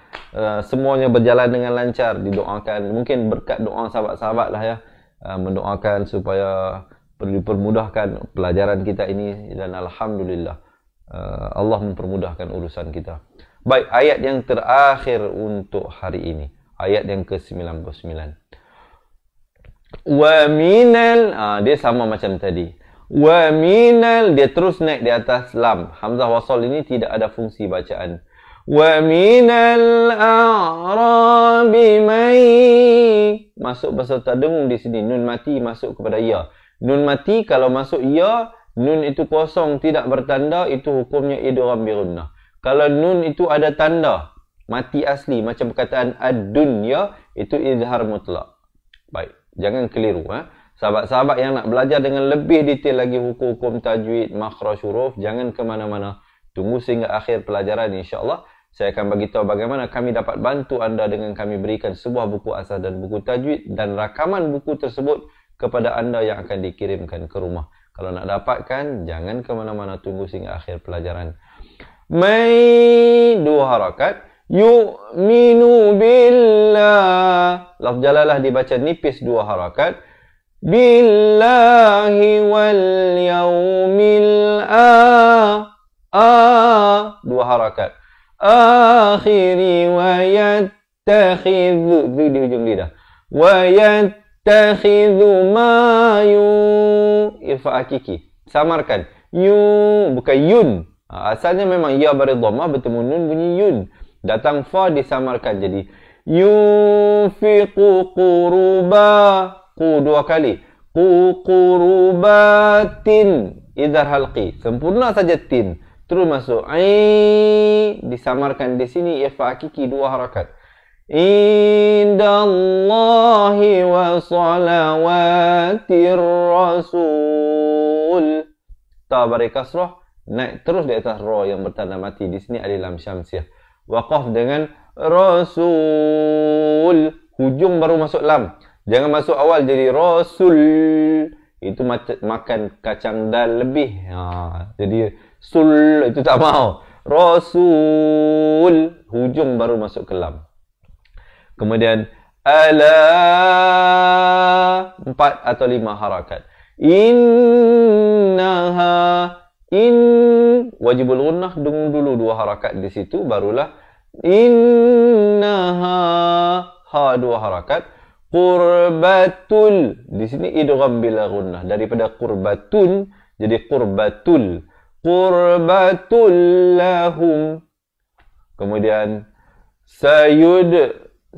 Semuanya berjalan dengan lancar. Didoakan. Mungkin berkat doa sahabat-sahabat lah ya. Mendoakan supaya dipermudahkan pelajaran kita ini. Dan Alhamdulillah. Allah mempermudahkan urusan kita. Baik, ayat yang terakhir untuk hari ini. Ayat yang ke-99. Wa minal. Dia sama macam tadi. Wa minal, dia terus naik di atas lam. Hamzah wasal ini tidak ada fungsi bacaan. Wa minal a'rabi may. Masuk beserta dengung di sini. Nun mati masuk kepada ya. Nun mati kalau masuk ya, nun itu kosong tidak bertanda, itu hukumnya idgham bi gunnah. Kalau nun itu ada tanda, mati asli macam perkataan ad-dunya, itu izhar mutlak. Baik, jangan keliru Sahabat-sahabat yang nak belajar dengan lebih detail lagi hukum-hukum tajwid, makhraj huruf, jangan ke mana-mana. Tunggu sehingga akhir pelajaran insya-Allah. Saya akan bagi tahu bagaimana kami dapat bantu anda dengan kami berikan sebuah buku asas dan buku tajwid dan rakaman buku tersebut kepada anda yang akan dikirimkan ke rumah. Kalau nak dapatkan, jangan ke mana-mana, tunggu sehingga akhir pelajaran. Mai 2 harakat. Yu'minu billah. Lafz jalalah dibaca nipis 2 harakat. Billahi wal yaumil a 2 harakat. Akhiri wa yattakhidhu di hujung lidah. Wa yattakhidhu ma irfa hakiki. Samarkan. Bukan yun. Asalnya memang ya baris dhammah bertemu nun bunyi yun. Datang fa disamarkan jadi yunfiqu quruba. Qu 2 kali. Qurubatin. Idhar halqi. Sempurna saja tin. Terus masuk. Disamarkan di sini. Ifa hakiki 2 harakat. Indallahi wa salawatir rasul. Ta bari kasrah. Naik terus di atas ra yang bertanda mati. Di sini ada lam syamsiah. Waqaf dengan rasul. Hujung baru masuk lam. Jangan masuk awal jadi rasul. Itu makan kacang dal lebih. Jadi sul itu tak mau. Rasul. Hujung baru masuk ke lam. Kemudian ala 4 atau 5 harakat. Innaha wajibul gunnah dengung dulu 2 harakat di situ barulah innaha ha 2 harakat. Qurbatul. Di sini idgham bila gunnah. Daripada qurbatun jadi qurbatul. Qurbatul lahum. Kemudian Sayud.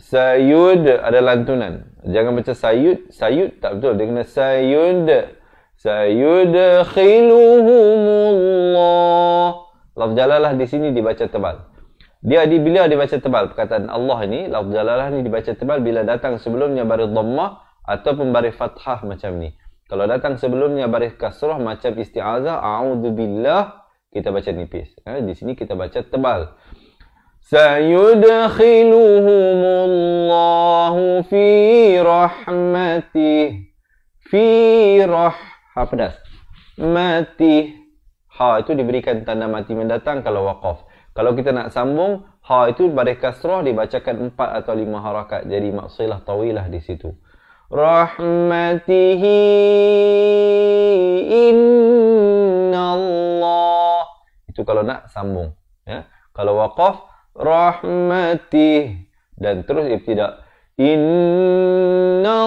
Sayud ada lantunan. Jangan baca sayud. Sayud tak betul. Dia kena sayud. Sayudkhiluhumullah. Lafz jalalah di sini dibaca tebal. Bila dibaca tebal, perkataan Allah ini, lafz jalalah ni dibaca tebal bila datang sebelumnya baris dhammah ataupun baris fathah macam ni. Kalau datang sebelumnya baris kasrah macam isti'azah, a'udzubillah, kita baca nipis. Di sini kita baca tebal. Sayudkhiluhumullahu fi rahmatih. Fi pedas. Mati. Ha itu diberikan tanda mati mendatang kalau waqaf. Kalau kita nak sambung, ha itu baris kasrah dibacakan 4 atau 5 harakat. Jadi maksilah tawilah di situ. Rahmatihi innallah. Itu kalau nak sambung. Ya. Kalau waqaf, rahmatih. Dan terus ibtidak. Innallaha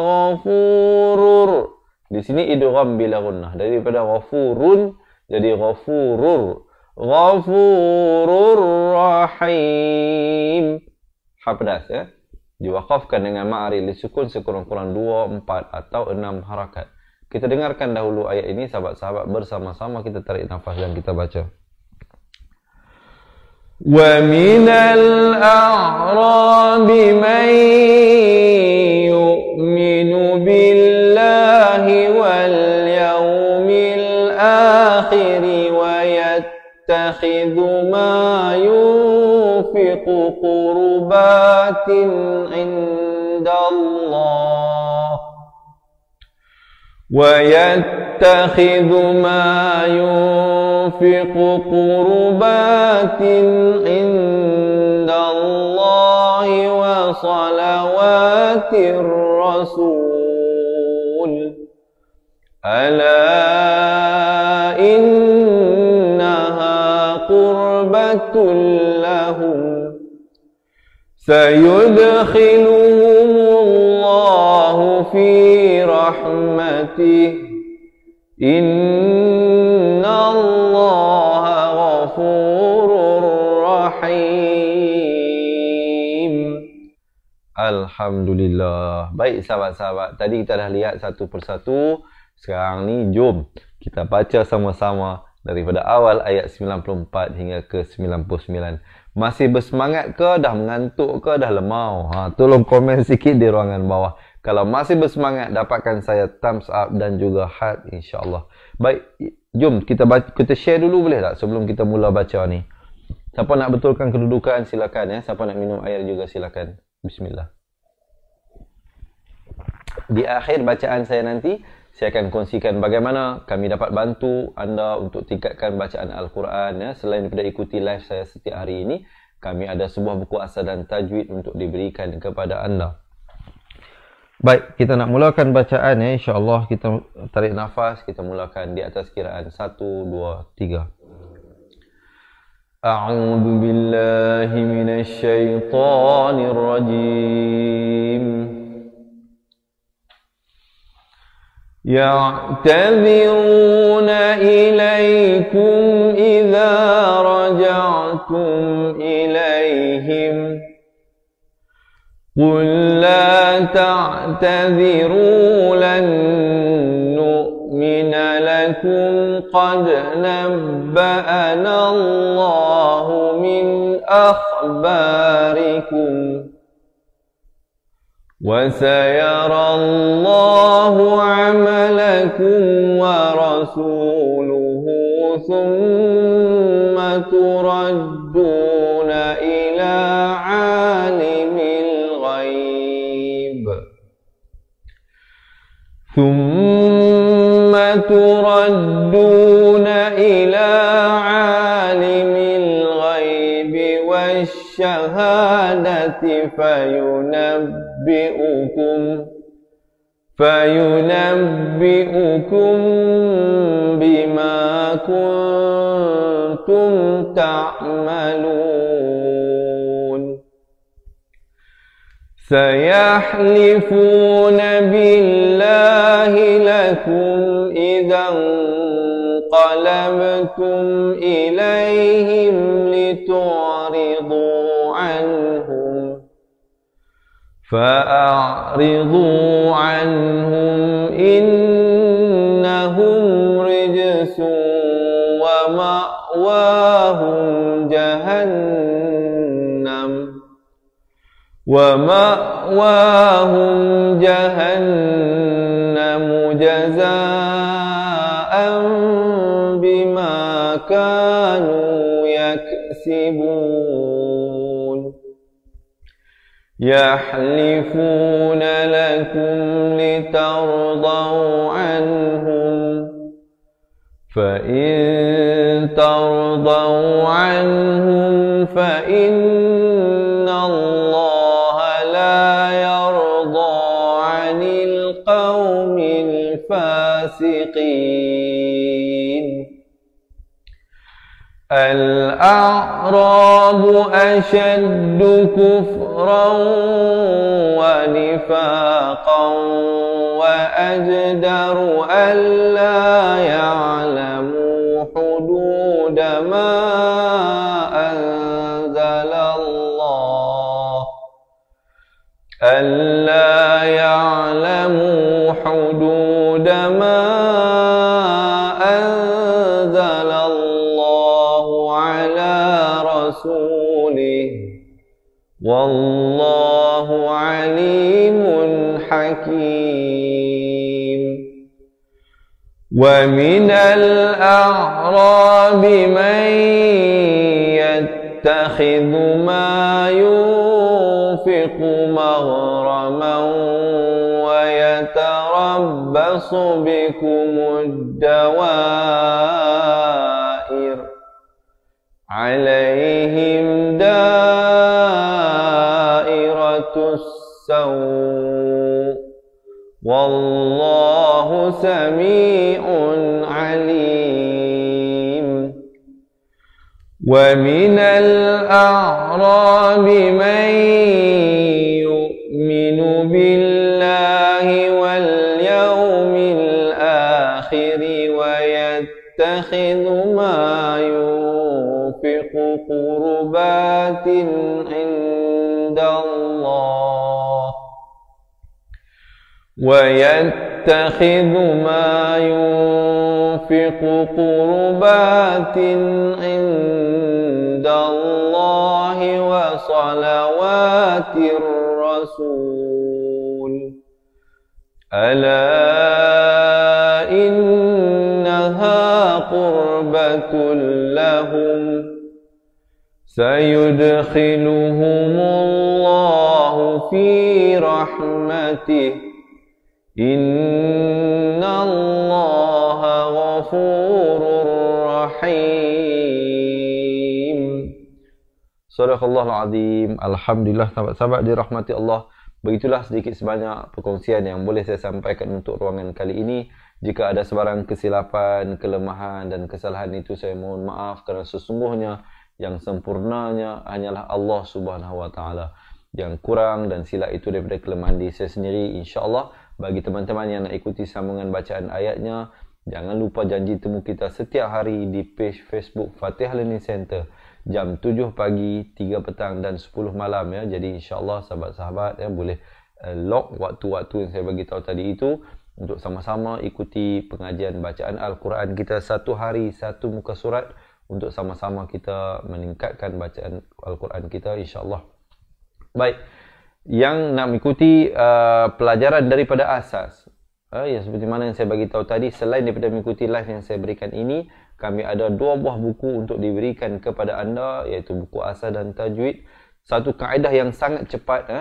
ghafurur. Di sini idgham bila gunnah. Daripada ghafurun jadi ghafurur. Ghafurur rahim. Ha pedas ya. Diwaqafkan dengan ma'ari li sukun sekurang-kurang 2, 4 atau 6 harakat. Kita dengarkan dahulu ayat ini sahabat-sahabat bersama-sama, kita tarik nafas dan kita baca. Wa minal a'rabi man yu'minu billahi wal yawmil akhir wa yattakhidhu ma yunfiqu qurbatin 'indallah wa yattakhidhu ma yunfiqu qurbatin 'indallahi wa salawatir rasul ala innaha qurbatul lahum sayudkhiluhumullahu fi rahmatih innallaha ghafurur rahim. Alhamdulillah. Baik sahabat-sahabat, tadi kita dah lihat satu persatu. Sekarang ni jom kita baca sama-sama daripada awal ayat 94 hingga ke 99. Masih bersemangat ke, dah mengantuk ke, dah lemau? Tolong komen sikit di ruangan bawah. Kalau masih bersemangat, dapatkan saya thumbs up dan juga heart insya-Allah. Baik, jom kita share dulu boleh tak sebelum kita mula baca ni. Siapa nak betulkan kedudukan silakan ya. Siapa nak minum air juga silakan. Bismillah. Di akhir bacaan saya nanti, saya akan kongsikan bagaimana kami dapat bantu anda untuk tingkatkan bacaan Al-Quran. Ya. Selain daripada ikuti live saya setiap hari ini, kami ada sebuah buku asal dan tajwid untuk diberikan kepada anda. Baik, kita nak mulakan bacaan ya. InsyaAllah kita tarik nafas, kita mulakan di atas kiraan 1, 2, 3. A'udzu billahi minasy syaithanir rajim. يعتذرون إليكم إذا رجعتم إليهم قل لا تعتذروا لن نؤمن لكم قد نبأنا الله من أخباركم وسيرى الله عملكم ورسوله ثم تردون إلى عالم الغيب والشهادة فينبئكم بما كنتم تعملون سيحلفون بالله لكم إذا انقلبتم إليهم لتعرضوا فأعرضوا عنهم إنهم رجس ومأواهم جهنم جزاء بما كانوا يكسبون يحلفون لكم لترضوا عنهم فإن ترضوا عنهم فإن الله لا يرضى عن القوم الفاسقين الأعراب أشد كفرا ونفاقا وأجدر ألا يعلموا حدود ما أنزل الله ألا يعلموا حدود ما أنزل الله على رسوله والله عليم حكيم ومن الأعراب من يتخذ ما ينفق مغرما ويتربص بكم الدوائر عليهم دائرة السوء والله سميع عليم ومن الأعراب من يؤمن بالله واليوم الآخر ويتخذ ما ينفق قربات عند الله ويتخذ ما ينفق قربات عند الله وصلوات الرسول ألا إنها قربة لهم سيدخلهم الله في رحمته Inna Allaha ghafurur rahim. Sadaqallahul azim. Alhamdulillah sahabat-sahabat dirahmati Allah. Begitulah sedikit sebanyak perkongsian yang boleh saya sampaikan untuk ruangan kali ini. Jika ada sebarang kesilapan, kelemahan dan kesalahan itu saya mohon maaf kerana sesungguhnya yang sempurnanya hanyalah Allah Subhanahu wa taala. Yang kurang dan silap itu daripada kelemahan diri saya sendiri. InsyaAllah bagi teman-teman yang nak ikuti sambungan bacaan ayatnya, jangan lupa janji temu kita setiap hari di page Facebook Fatihah Learning Center jam 7 pagi, 3 petang dan 10 malam ya. Jadi insya-Allah sahabat-sahabat ya boleh lock waktu-waktu yang saya bagi tahu tadi itu untuk sama-sama ikuti pengajian bacaan Al-Quran kita satu hari satu muka surat untuk sama-sama kita meningkatkan bacaan Al-Quran kita insya-Allah. Baik, yang nak mengikuti pelajaran daripada asas ya seperti mana yang saya bagi tahu tadi, selain daripada mengikuti live yang saya berikan ini, kami ada 2 buah buku untuk diberikan kepada anda, iaitu buku asas dan tajwid. Satu kaedah yang sangat cepat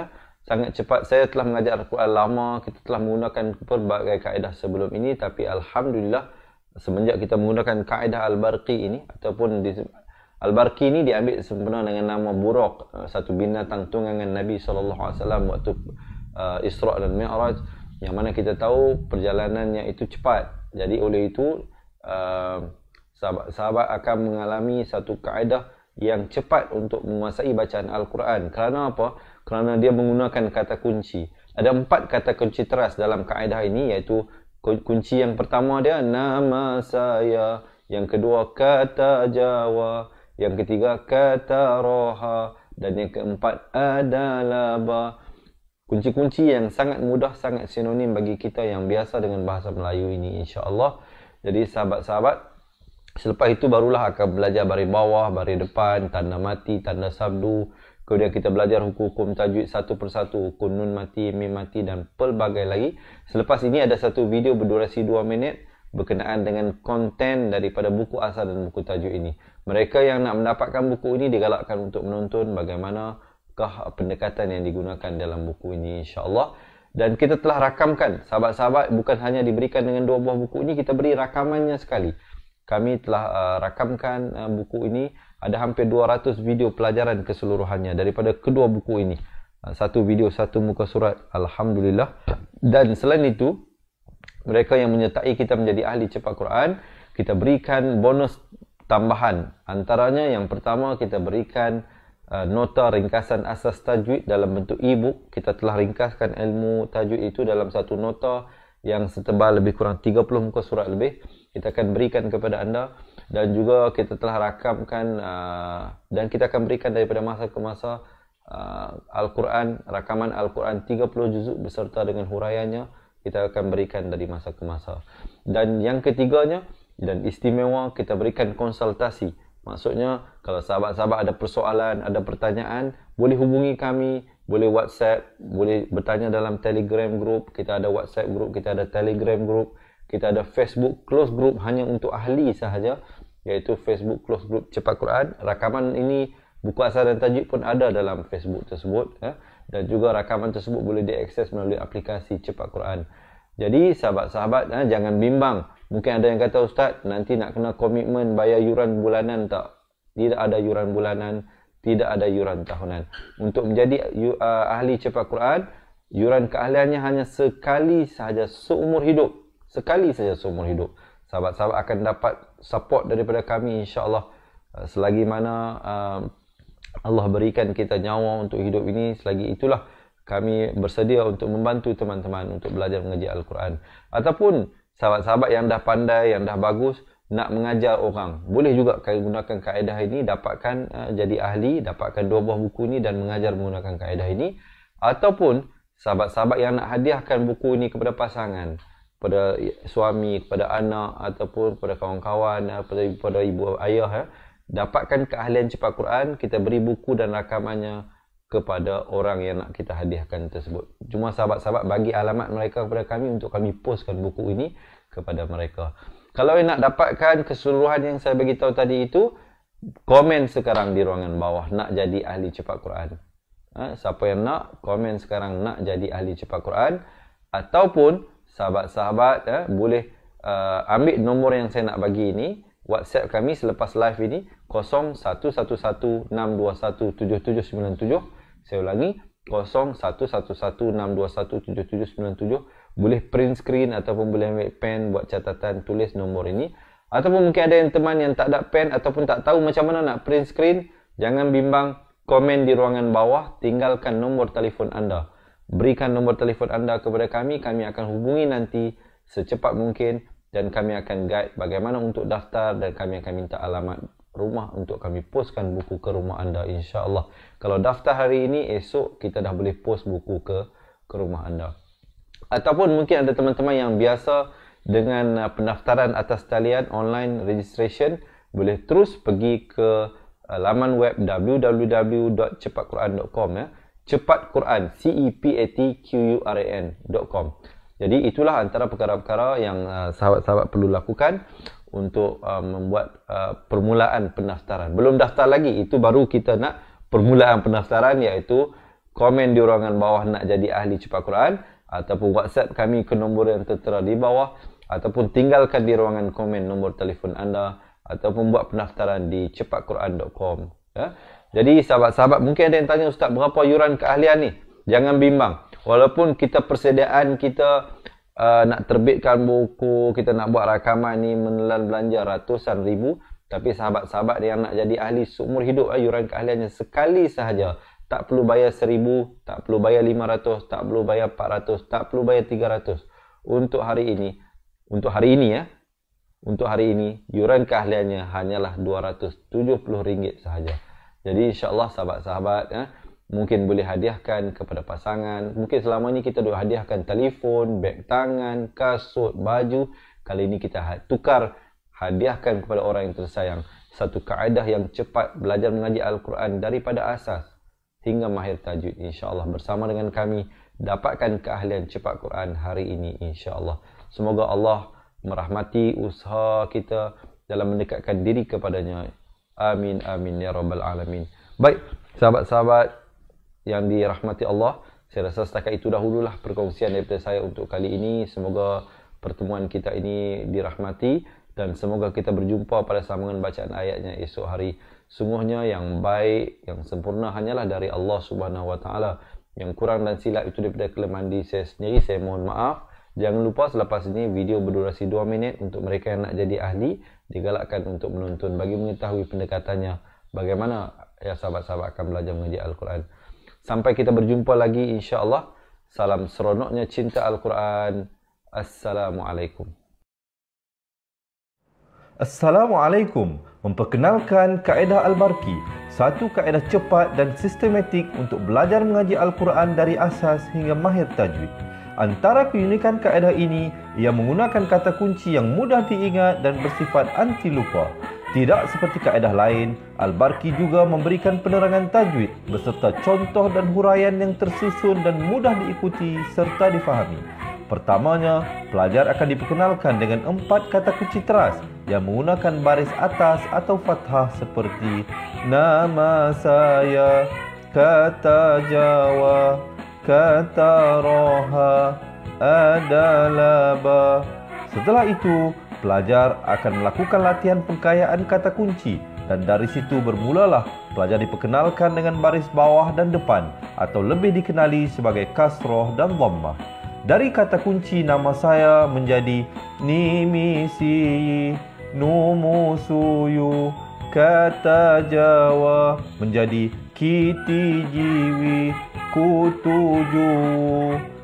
sangat cepat. Saya telah mengajar Al-Quran lama, kita telah menggunakan pelbagai kaedah sebelum ini, tapi alhamdulillah semenjak kita menggunakan kaedah Al-Barqi ini, ataupun Al-Barqi ini diambil sempena dengan nama Buraq, satu binatang tunggangan Nabi SAW waktu Isra' dan Mi'raj, yang mana kita tahu perjalanannya itu cepat. Jadi oleh itu sahabat-sahabat akan mengalami satu kaedah yang cepat untuk menguasai bacaan Al-Quran. Kerana apa? Kerana dia menggunakan kata kunci. Ada 4 kata kunci teras dalam kaedah ini, iaitu kunci yang pertama dia nama saya, yang kedua kata Jawa, yang ketiga kata roha, dan yang keempat adalah ba. kunci-kunci yang sangat mudah, sangat sinonim bagi kita yang biasa dengan bahasa Melayu ini, insya-Allah. Jadi sahabat-sahabat, selepas itu barulah akan belajar baris bawah, baris depan, tanda mati, tanda sabdu. Kemudian kita belajar hukum-hukum tajwid satu persatu, hukum nun mati, mim mati dan pelbagai lagi. Selepas ini ada satu video berdurasi 2 minit berkenaan dengan konten daripada buku asal dan buku tajwid ini. Mereka yang nak mendapatkan buku ini digalakkan untuk menonton bagaimanakah pendekatan yang digunakan dalam buku ini, insya-Allah. Dan kita telah rakamkan, sahabat-sahabat, bukan hanya diberikan dengan 2 buah buku ini, kita beri rakamannya sekali. Kami telah rakamkan buku ini, ada hampir 200 video pelajaran keseluruhannya daripada kedua buku ini. Satu video, satu muka surat, alhamdulillah. Dan selain itu, mereka yang menyertai kita menjadi ahli cepat Quran, kita berikan bonus tambahan. Antaranya yang pertama, kita berikan nota ringkasan asas tajwid dalam bentuk e-book. Kita telah ringkaskan ilmu tajwid itu dalam satu nota yang setebal lebih kurang 30 muka surat lebih. Kita akan berikan kepada anda. Dan juga kita telah rakamkan dan kita akan berikan daripada masa ke masa Al-Quran, rakaman Al-Quran 30 juzuk beserta dengan huraiannya. Kita akan berikan dari masa ke masa. Dan yang ketiganya, dan istimewa, kita berikan konsultasi. Maksudnya, kalau sahabat-sahabat ada persoalan, ada pertanyaan, boleh hubungi kami, boleh WhatsApp, boleh bertanya dalam Telegram group. Kita ada WhatsApp group, kita ada Telegram group, kita ada Facebook close group hanya untuk ahli sahaja, iaitu Facebook close group Cepat Quran. Rakaman ini, buku asal dan tajwid pun ada dalam Facebook tersebut. Dan juga rakaman tersebut boleh diakses melalui aplikasi Cepat Quran. Jadi sahabat-sahabat, jangan bimbang. Mungkin ada yang kata, Ustaz, nanti nak kena komitmen bayar yuran bulanan tak? Tidak ada yuran bulanan, tidak ada yuran tahunan. Untuk menjadi ahli Cepat Quran, yuran keahliannya hanya sekali sahaja seumur hidup. Sekali saja seumur hidup. Sahabat-sahabat akan dapat support daripada kami, insya-Allah, selagi mana Allah berikan kita nyawa untuk hidup ini. Selagi itulah kami bersedia untuk membantu teman-teman untuk belajar mengaji Al-Quran. Ataupun sahabat-sahabat yang dah pandai, yang dah bagus, nak mengajar orang, boleh juga gunakan kaedah ini, dapatkan jadi ahli, dapatkan 2 buah buku ini dan mengajar menggunakan kaedah ini. Ataupun sahabat-sahabat yang nak hadiahkan buku ini kepada pasangan, kepada suami, kepada anak, ataupun kepada kawan-kawan, kepada ibu ayah, dapatkan keahlian Cepat Quran, kita beri buku dan rakamannya kepada orang yang nak kita hadiahkan tersebut. Cuma sahabat-sahabat bagi alamat mereka kepada kami untuk kami postkan buku ini kepada mereka. Kalau yang nak dapatkan keseluruhan yang saya bagi tahu tadi itu, komen sekarang di ruangan bawah, nak jadi ahli Cepat Quran. Siapa yang nak, komen sekarang nak jadi ahli Cepat Quran. Ataupun sahabat-sahabat boleh ambil nombor yang saya nak bagi ini, WhatsApp kami selepas live ini 011162179797. Saya ulangi, 011162179797. Boleh print screen ataupun boleh ambil pen buat catatan, tulis nombor ini. Ataupun mungkin ada yang teman yang tak ada pen ataupun tak tahu macam mana nak print screen, jangan bimbang, komen di ruangan bawah, tinggalkan nombor telefon anda. Berikan nombor telefon anda kepada kami akan hubungi nanti secepat mungkin dan kami akan guide bagaimana untuk daftar dan kami akan minta alamat rumah untuk kami postkan buku ke rumah anda, insya-Allah. Kalau daftar hari ini, esok kita dah boleh post buku ke rumah anda. Ataupun mungkin ada teman-teman yang biasa dengan pendaftaran atas talian online registration, boleh terus pergi ke laman web www.cepatquran.com Cepat Quran, CEPATQURAN.com. Jadi itulah antara perkara-perkara yang sahabat-sahabat perlu lakukan untuk membuat permulaan pendaftaran. Belum daftar lagi, itu baru kita nak permulaan pendaftaran, iaitu komen di ruangan bawah nak jadi ahli Cepat Quran, ataupun WhatsApp kami ke nombor yang tertera di bawah, ataupun tinggalkan di ruangan komen nombor telefon anda, ataupun buat pendaftaran di cepatquran.com. Jadi sahabat-sahabat, mungkin ada yang tanya, Ustaz, berapa yuran keahlian ni? Jangan bimbang. Walaupun kita persediaan kita nak terbitkan buku, kita nak buat rakaman ni menelan belanja ratusan ribu, tapi sahabat-sahabat yang nak jadi ahli seumur hidup, yuran keahliannya sekali sahaja. Tak perlu bayar 1,000, tak perlu bayar 500, tak perlu bayar 400, tak perlu bayar 300. Untuk hari ini, untuk hari ini, yuran keahliannya hanyalah RM270 sahaja. Jadi insya-Allah sahabat-sahabat, Mungkin boleh hadiahkan kepada pasangan. Mungkin selama ini kita dah hadiahkan telefon, beg tangan, kasut, baju. Kali ini kita tukar, hadiahkan kepada orang yang tersayang satu kaedah yang cepat belajar mengaji Al-Quran daripada asas hingga mahir tajwid, insya-Allah. Bersama dengan kami dapatkan keahlian cepat Quran hari ini, insya-Allah. Semoga Allah merahmati usaha kita dalam mendekatkan diri kepadanya. Amin, amin, ya rabbal alamin. Baik, sahabat-sahabat yang dirahmati Allah, saya rasa setakat itu dahululah perkongsian daripada saya untuk kali ini. Semoga pertemuan kita ini dirahmati dan semoga kita berjumpa pada sambungan bacaan ayatnya esok hari. Sungguhnya yang baik, yang sempurna hanyalah dari Allah Subhanahu wa taala. Yang kurang dan silap itu daripada kelemahan diri saya sendiri, saya mohon maaf. Jangan lupa selepas ini video berdurasi 2 minit untuk mereka yang nak jadi ahli, digalakkan untuk menonton bagi mengetahui pendekatannya bagaimana ya sahabat-sahabat akan belajar mengaji Al-Quran. Sampai kita berjumpa lagi, insya-Allah. Salam seronoknya cinta Al-Quran. Assalamualaikum. Assalamualaikum. Memperkenalkan kaedah Al-Barki, satu kaedah cepat dan sistematik untuk belajar mengaji Al-Quran dari asas hingga mahir tajwid. Antara keunikan kaedah ini, ia menggunakan kata kunci yang mudah diingat dan bersifat anti lupa. Tidak seperti kaedah lain, Al-Barki juga memberikan penerangan tajwid beserta contoh dan huraian yang tersusun dan mudah diikuti serta difahami. Pertamanya, pelajar akan diperkenalkan dengan 4 kata kunci teras yang menggunakan baris atas atau fathah seperti nama saya, kata Jawa, kata roha, adalah ba. Setelah itu, pelajar akan melakukan latihan pengkayaan kata kunci dan dari situ bermulalah pelajar diperkenalkan dengan baris bawah dan depan atau lebih dikenali sebagai kasroh dan dhammah. Dari kata kunci nama saya menjadi nimisi, numusuyu, kata Jawa menjadi kiti jiwi, kutuju.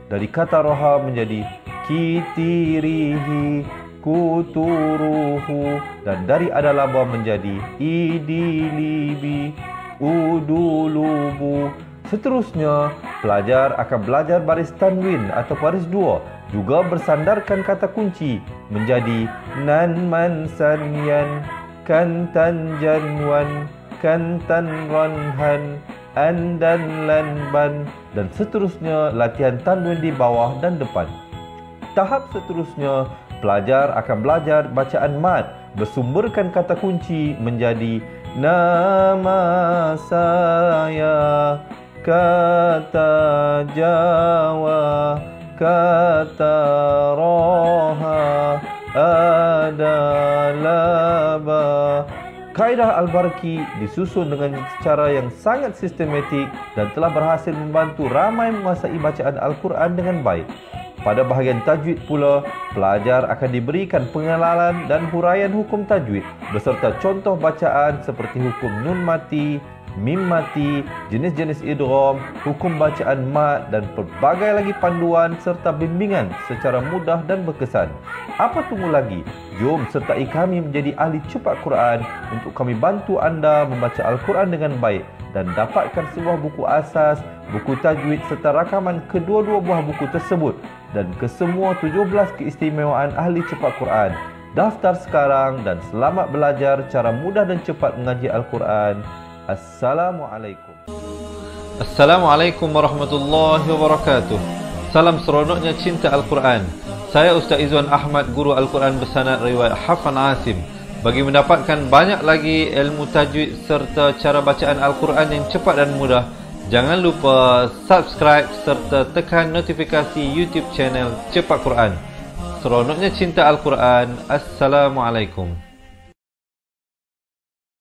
Dari kata roha menjadi kitirihi, kuturuhu. Dan dari adalaba menjadi idilibi, udulubu. Seterusnya, pelajar akan belajar baris tanwin atau baris 2, juga bersandarkan kata kunci menjadi nan man sanyan, kantan janwan, kantan ranhan, andan lanban, dan seterusnya latihan tanwin di bawah dan depan. Tahap seterusnya, pelajar akan belajar bacaan mad bersumberkan kata kunci menjadi nama saya, kata Jawa, kata roha, adalah ba. Kaedah Al-Barki disusun dengan cara yang sangat sistematik dan telah berhasil membantu ramai menguasai bacaan Al-Quran dengan baik. Pada bahagian tajwid pula, pelajar akan diberikan pengenalan dan huraian hukum tajwid beserta contoh bacaan seperti hukum nun mati, mim mati, jenis-jenis idgham, hukum bacaan mad dan pelbagai lagi panduan serta bimbingan secara mudah dan berkesan. Apa tunggu lagi? Jom sertai kami menjadi ahli cepat Quran untuk kami bantu anda membaca Al-Quran dengan baik dan dapatkan sebuah buku asas, buku tajwid serta rakaman kedua-dua buah buku tersebut dan kesemua 17 keistimewaan ahli cepat Quran. Daftar sekarang dan selamat belajar cara mudah dan cepat mengaji Al-Quran. Assalamualaikum. Assalamualaikum warahmatullahi wabarakatuh. Salam seronoknya cinta Al-Quran. Saya Ustaz Izwan Ahmad, guru Al-Quran bersanad riwayat Hafan Asim. Bagi mendapatkan banyak lagi ilmu tajwid serta cara bacaan Al-Quran yang cepat dan mudah, jangan lupa subscribe serta tekan notifikasi YouTube channel Cepat Quran. Seronoknya cinta Al-Quran. Assalamualaikum.